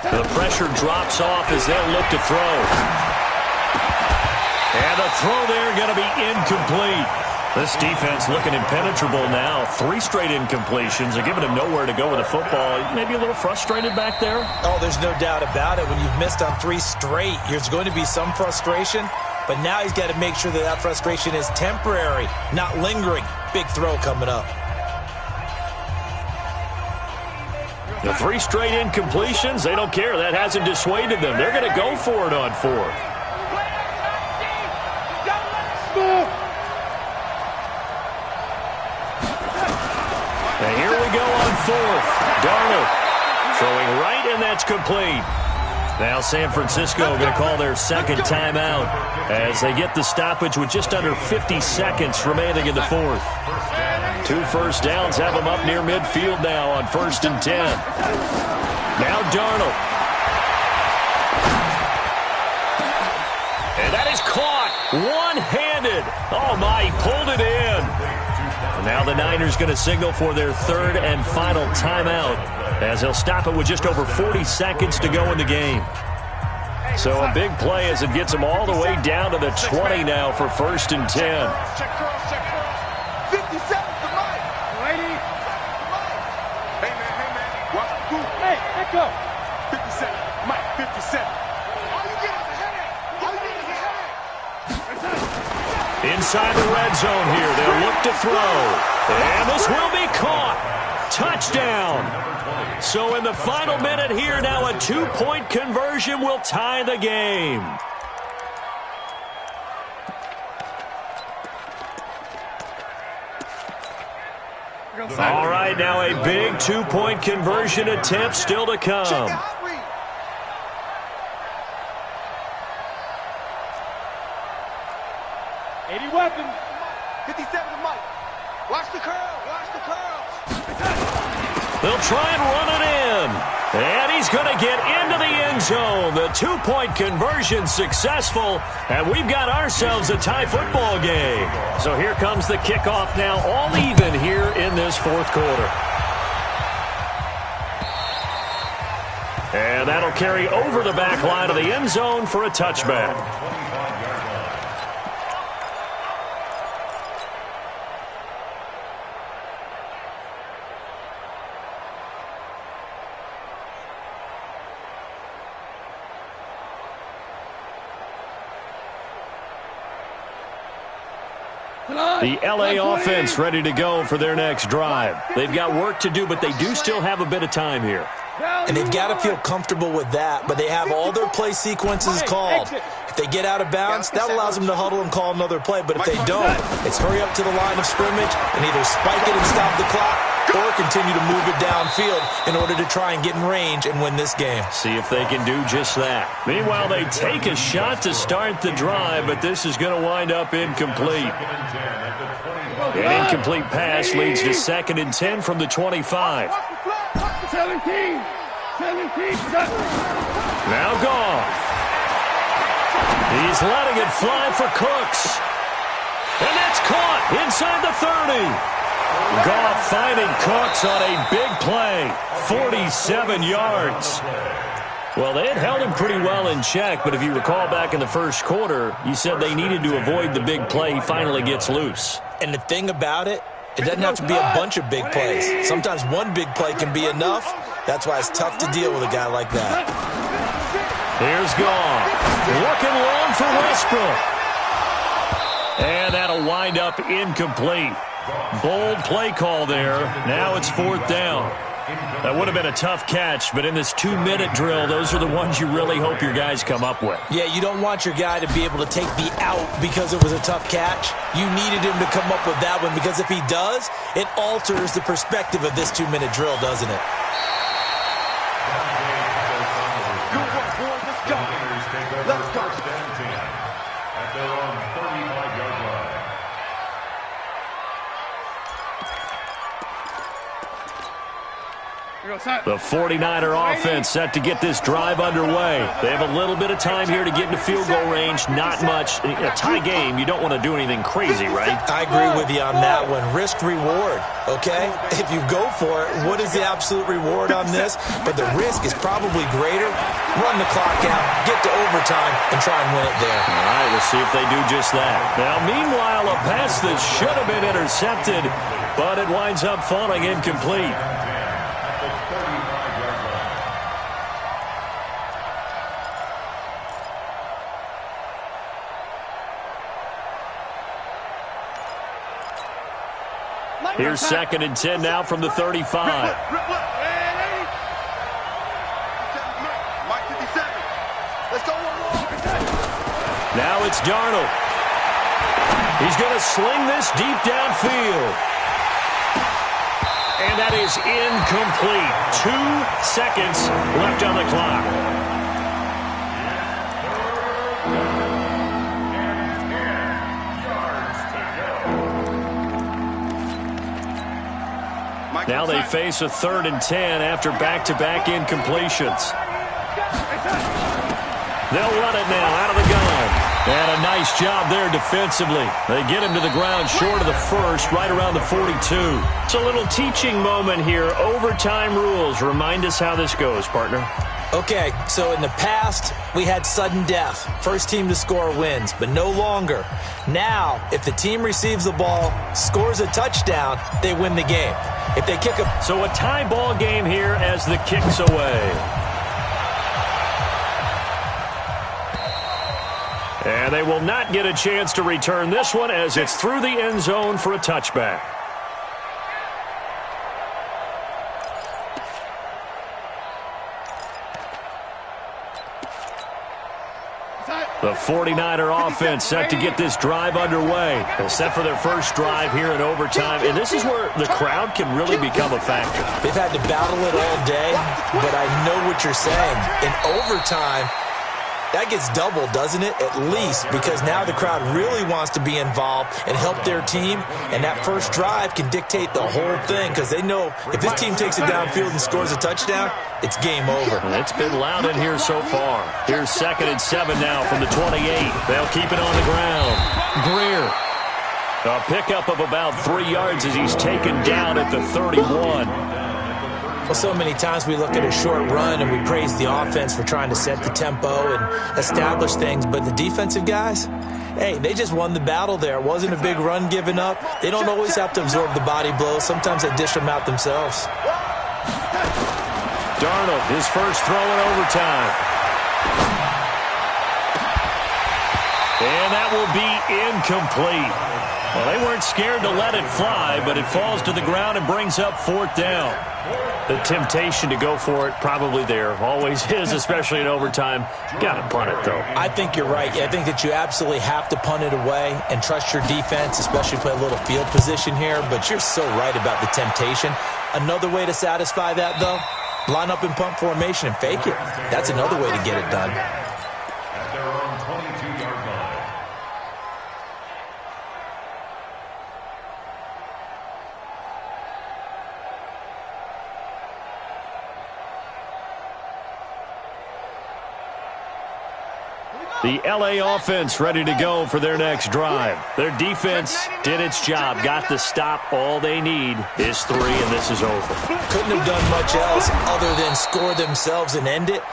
The pressure drops off as they'll look to throw. And the throw there going to be incomplete. This defense looking impenetrable now. 3 straight incompletions. They're giving him nowhere to go with the football. Maybe a little frustrated back there? Oh, there's no doubt about it. When you've missed on 3 straight, there's going to be some frustration. But now he's got to make sure that that frustration is temporary, not lingering. Big throw coming up. The 3 straight incompletions, they don't care. That hasn't dissuaded them. They're going to go for it on 4th. And here we go on 4th. Gauntl3t throwing right, and that's complete. Now San Francisco going to call their second timeout as they get the stoppage with just under 50 seconds remaining in the 4th. 2 first downs have them up near midfield now on 1st and 10. Now Gauntl3t. And that is caught one-handed. Oh, my, he pulled it in. Now the Niners going to signal for their 3rd and final timeout as they'll stop it with just over 40 seconds to go in the game. So a big play as it gets them all the way down to the 20 now for 1st and 10. Check cross, check cross. 57 to Mike. Lady. Hey, man. Watch the group. Hey, let go. 57. Mike, 57. All you get is a headache. All you get is a headache. Inside the red zone here, they'll look to throw. And this will be caught. Touchdown. So in the final minute here, now a 2-point conversion will tie the game. All right, now a big 2-point conversion attempt still to come. 80 weapons. 57 to Mike. Watch the curl. Watch the curl. They'll try and run it in. And he's going to get into the end zone. The 2-point conversion successful. And we've got ourselves a tie football game. So here comes the kickoff now, all even here in this 4th quarter. And that'll carry over the back line of the end zone for a touchback. The LA offense ready to go for their next drive. They've got work to do, but they do still have a bit of time here. And they've got to feel comfortable with that, but they have all their play sequences called. If they get out of bounds, that allows them to huddle and call another play. But if they don't, it's hurry up to the line of scrimmage and either spike it and stop the clock or continue to move it downfield in order to try and get in range and win this game. See if they can do just that. Meanwhile, they take a shot to start the drive, but this is going to wind up incomplete. An incomplete pass leads to 2nd and 10 from the 25. 17. Now Goff. He's letting it fly for Cooks. And that's caught inside the 30. Goff finding Cooks on a big play. 47 yards. Well, they had held him pretty well in check, but if you recall back in the first quarter, you said they needed to avoid the big play. He finally gets loose. And the thing about it, it doesn't have to be a bunch of big plays. Sometimes one big play can be enough. That's why it's tough to deal with a guy like that. Here's Goff. Looking long for Westbrook. And that'll wind up incomplete. Bold play call there. Now it's 4th down. That would have been a tough catch, but in this 2-minute drill, those are the ones you really hope your guys come up with. Yeah, you don't want your guy to be able to take the out because it was a tough catch. You needed him to come up with that one because if he does, it alters the perspective of this 2-minute drill, doesn't it? Let's go. At their own 35-yard line. The 49er offense set to get this drive underway. They have a little bit of time here to get into field goal range. Not much. In a tie game, you don't want to do anything crazy, right? I agree with you on that one. Risk-reward, okay? If you go for it, what is the absolute reward on this? But the risk is probably greater. Run the clock out, get to overtime, and try and win it there. All right, we'll see if they do just that. Now, meanwhile, a pass that should have been intercepted, but it winds up falling incomplete. Here's 2nd and 10 now from the 35. Now it's Darnold. He's going to sling this deep downfield. And that is incomplete. 2 seconds left on the clock. Now they face a 3rd and 10 after back-to-back incompletions. They'll run it now out of the gun. And a nice job there defensively. They get him to the ground short of the first, right around the 42. It's a little teaching moment here. Overtime rules. Remind us how this goes, partner. Okay, so in the past, we had sudden death. First team to score wins, but no longer. Now, if the team receives the ball, scores a touchdown, they win the game. If they kick a... So a tie ball game here as the kick's away. And they will not get a chance to return this one as it's through the end zone for a touchback. The 49er offense set to get this drive underway. They're set for their first drive here in overtime, and this is where the crowd can really become a factor. They've had to battle it all day, but I know what you're saying. In overtime, that gets doubled, doesn't it? At least, because now the crowd really wants to be involved and help their team, and that first drive can dictate the whole thing because they know if this team takes it downfield and scores a touchdown, it's game over. And it's been loud in here so far. Here's 2nd and 7 now from the 28. They'll keep it on the ground. Greer. A pickup of about 3 yards as he's taken down at the 31. Well, so many times we look at a short run and we praise the offense for trying to set the tempo and establish things, but the defensive guys, hey, they just won the battle there. It wasn't a big run given up. They don't always have to absorb the body blows. Sometimes they dish them out themselves. Darnold, his first throw in overtime. And that will be incomplete. Well, they weren't scared to let it fly, but it falls to the ground and brings up 4th down. The temptation to go for it probably there. Always is, especially in overtime. Got to punt it, though. I think you're right. I think that you absolutely have to punt it away and trust your defense, especially play a little field position here. But you're so right about the temptation. Another way to satisfy that, though, line up in punt formation and fake it. That's another way to get it done. At their own 22-yard line. The LA offense ready to go for their next drive. Their defense did its job, got the stop. All they need is 3, and this is over. Couldn't have done much else other than score themselves and end it.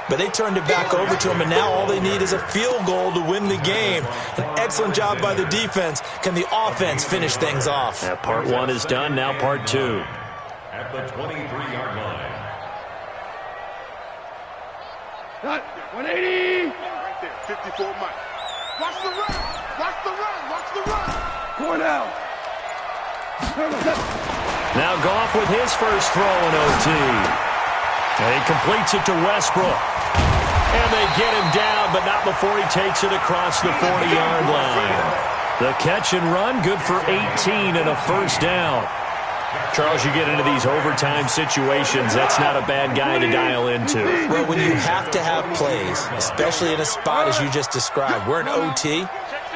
But they turned it back over to them, and now all they need is a field goal to win the game. An excellent job by the defense. Can the offense finish things off? Yeah, part 1 is done, now part 2. At the 23-yard line. 180. Right there, 54 Mike. Watch the run. Watch the run. Watch the run. Going out. Now Goff with his first throw in OT. And he completes it to Westbrook. And they get him down, but not before he takes it across the 40-yard line. The catch and run, good for 18 and a first down. Charles, you get into these overtime situations, that's not a bad guy to dial into. Well, when you have to have plays, especially in a spot as you just described, we're in OT,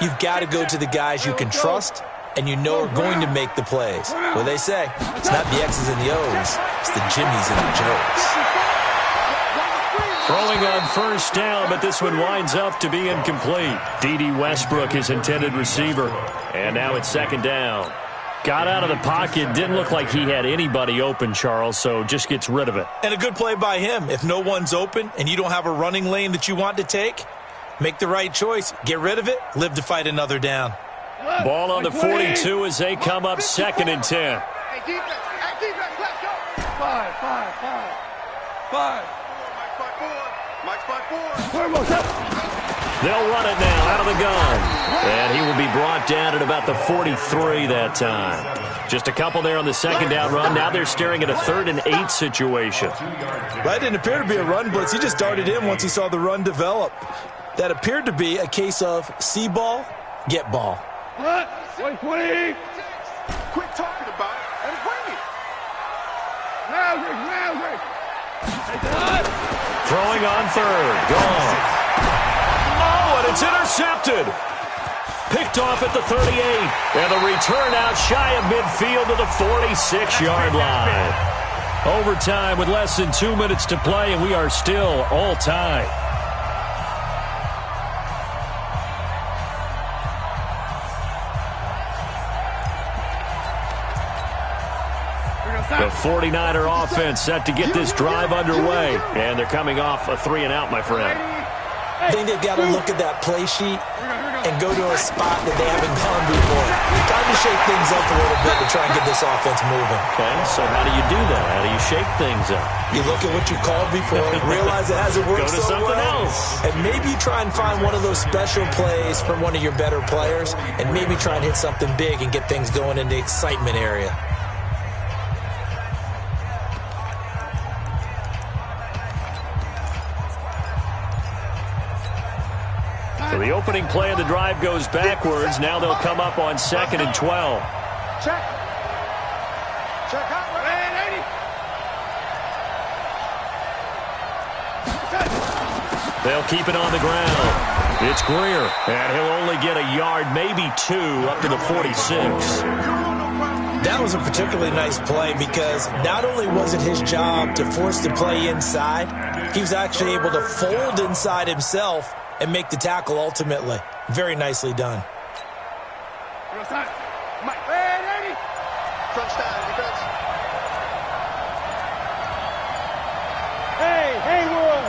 you've got to go to the guys you can trust and you know are going to make the plays. Well, they say, it's not the X's and the O's, it's the Jimmies and the Joes. Throwing on first down, but this one winds up to be incomplete. D.D. Westbrook, his intended receiver. And now it's second down. Got out of the pocket, didn't look like he had anybody open, Charles, so just gets rid of it. And a good play by him. If no one's open and you don't have a running lane that you want to take, make the right choice. Get rid of it, live to fight another down. Ball on the 42 as they come up 2nd and 10. Hey, defense, let's go. 5. Mike's 5-4. They'll run it now out of the gun. And he will be brought down at about the 43 that time. Just a couple there on the second down run. Now they're staring at a 3rd and 8 situation. That didn't appear to be a run blitz. He just darted in once he saw the run develop. That appeared to be a case of see ball, get ball. 120. Quit talking about it and bring it. Now, Throwing on 3rd. Gone. Oh, and it's intercepted. Picked off at the 38. And the return out shy of midfield to the 46-yard line. Overtime with less than 2 minutes to play, and we are still all tied. The 49er offense set to get this drive underway. And they're coming off a 3-and-out, my friend. I think they've got to look at that play sheet and go to a spot that they haven't gone before. Time to shake things up a little bit to try and get this offense moving. Okay, so how do you do that? How do you shake things up? You look at what you called before, realize it hasn't worked Go to so something well, else. and maybe try and find one of those special plays from one of your better players, and maybe try and hit something big and get things going in the excitement area. So the opening play of the drive goes backwards. Now they'll come up on 2nd and 12. Check out. 80. They'll keep it on the ground. It's Greer, and he'll only get a yard, maybe 2, up to the 46. That was a particularly nice play because not only was it his job to force the play inside, he was actually able to fold inside himself and make the tackle ultimately. Very nicely done. Mike, 80. Crunch down, defense. Hey, Haywood.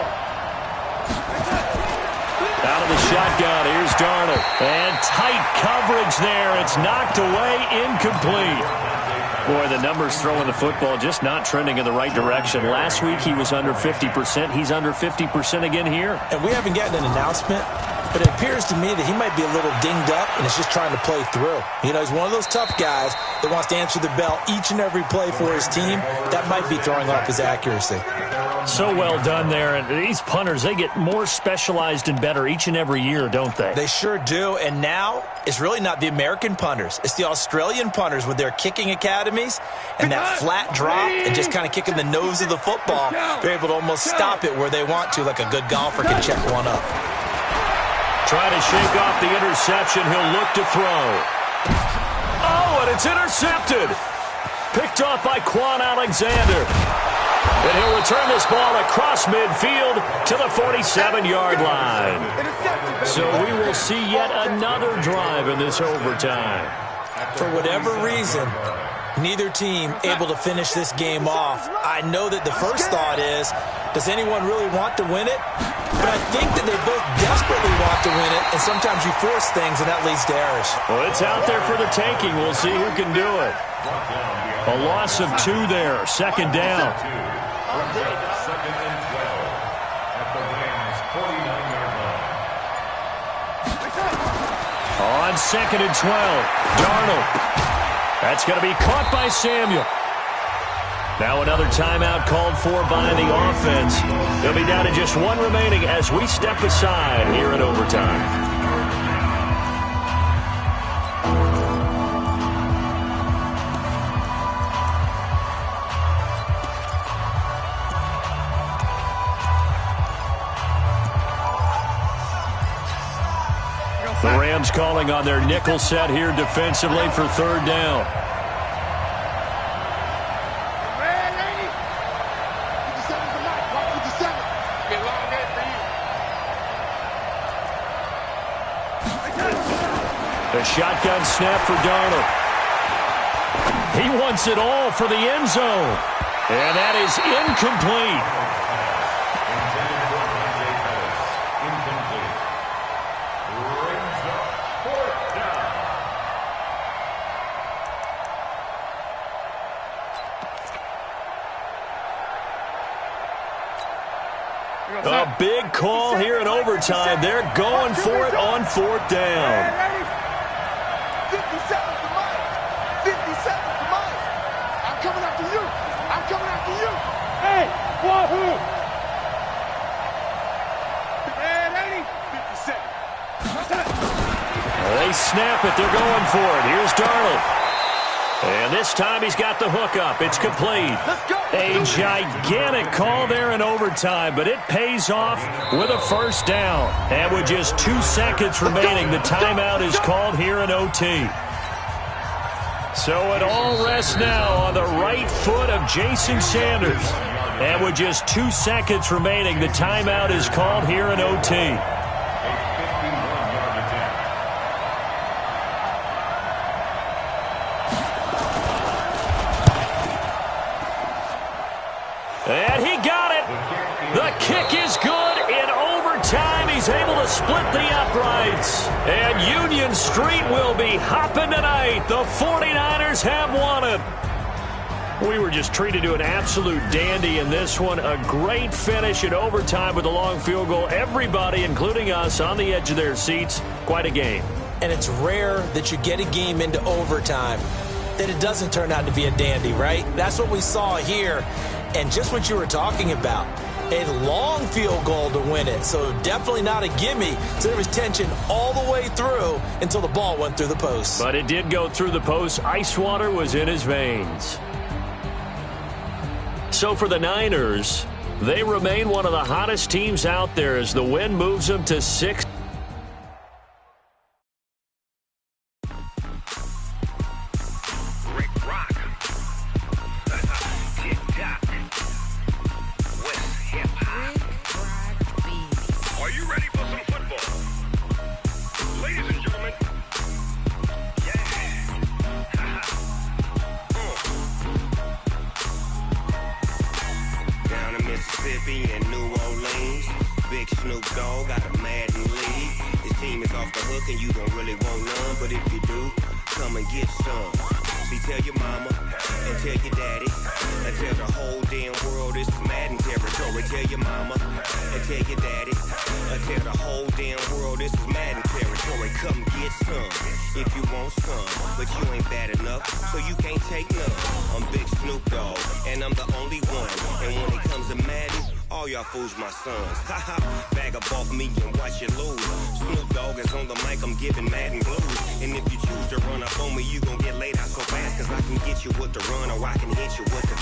Out of the shotgun, here's Darnold. And tight coverage there. It's knocked away, incomplete. Boy, the numbers throwing the football just not trending in the right direction. Last week he was under 50%. He's under 50% again here. And we haven't gotten an announcement, but it appears to me that he might be a little dinged up and is just trying to play through. You know, he's one of those tough guys that wants to answer the bell each and every play for his team. That might be throwing off his accuracy. So well done there. And these punters, they get more specialized and better each and every year, don't they? They sure do. And now it's really not the American punters. It's the Australian punters with their kicking academies and that flat drop and just kind of kicking the nose of the football. They're able to almost stop it where they want to, like a good golfer can check one up. Try to shake off the interception. He'll look to throw. Oh, and it's intercepted. Picked off by Quan Alexander. And he'll return this ball across midfield to the 47-yard line. So we will see yet another drive in this overtime. For whatever reason, neither team able to finish this game off. I know that the first thought is, does anyone really want to win it? But I think that they both desperately want to win it, and sometimes you force things, and that leads to errors. Well, it's out there for the taking. We'll see who can do it. A loss of 2 there, second down. Second and 12 at the Rams' 49-yard line. On second and 12, Darnold. That's going to be caught by Samuel. Now another timeout called for by the offense. They'll be down to just 1 remaining as we step aside here in overtime. The Rams calling on their nickel set here defensively for third down. The shotgun snap for Darnold. He wants it all for the end zone. And that is incomplete. A big call here in overtime. They're going for it on fourth down. 50 seconds to Mike. 50 seconds to Mike. I'm coming after you. I'm coming after you. Hey, wahoo. Man, 80. 50 seconds. They snap it. They're going for it. Here's Darnold. And this time he's got the hook up. It's complete. A gigantic call there in overtime, but it pays off with a first down. And with just 2 seconds remaining, the timeout is called here in OT. So it all rests now on the right foot of Jason Sanders. And with just 2 seconds remaining, the timeout is called here in OT. And he got it. The kick is good in overtime. He's able to split the uprights. And Union Street will be hopping tonight. The 49ers have won it. We were just treated to an absolute dandy in this one. A great finish in overtime with a long field goal. Everybody, including us, on the edge of their seats. Quite a game. And it's rare that you get a game into overtime that it doesn't turn out to be a dandy, right? That's what we saw here. And just what you were talking about, a long field goal to win it. So definitely not a gimme. So there was tension all the way through until the ball went through the post. But it did go through the post. Ice water was in his veins. So for the Niners, they remain one of the hottest teams out there as the win moves them to 6. Mississippi and New Orleans. Big Snoop Dogg got a Madden league. His team is off the hook and you don't really want none. But if you do, come and get some. See, tell your mama and tell your daddy and tell the whole damn world this is Madden territory. Tell your mama and tell your daddy and tell the whole damn world this is Madden territory. Come get some if you want some. But you ain't bad enough, so you can't take none. I'm Big Snoop Dogg and I'm the only one. And when it comes to Madden, all y'all fools my sons. Haha, bag up off me and watch you lose. Snoop Dogg is on the mic, I'm giving Madden blues. And if you choose to run up on me, you gon' get laid out so fast. Cause I can get you with the run or I can hit you with the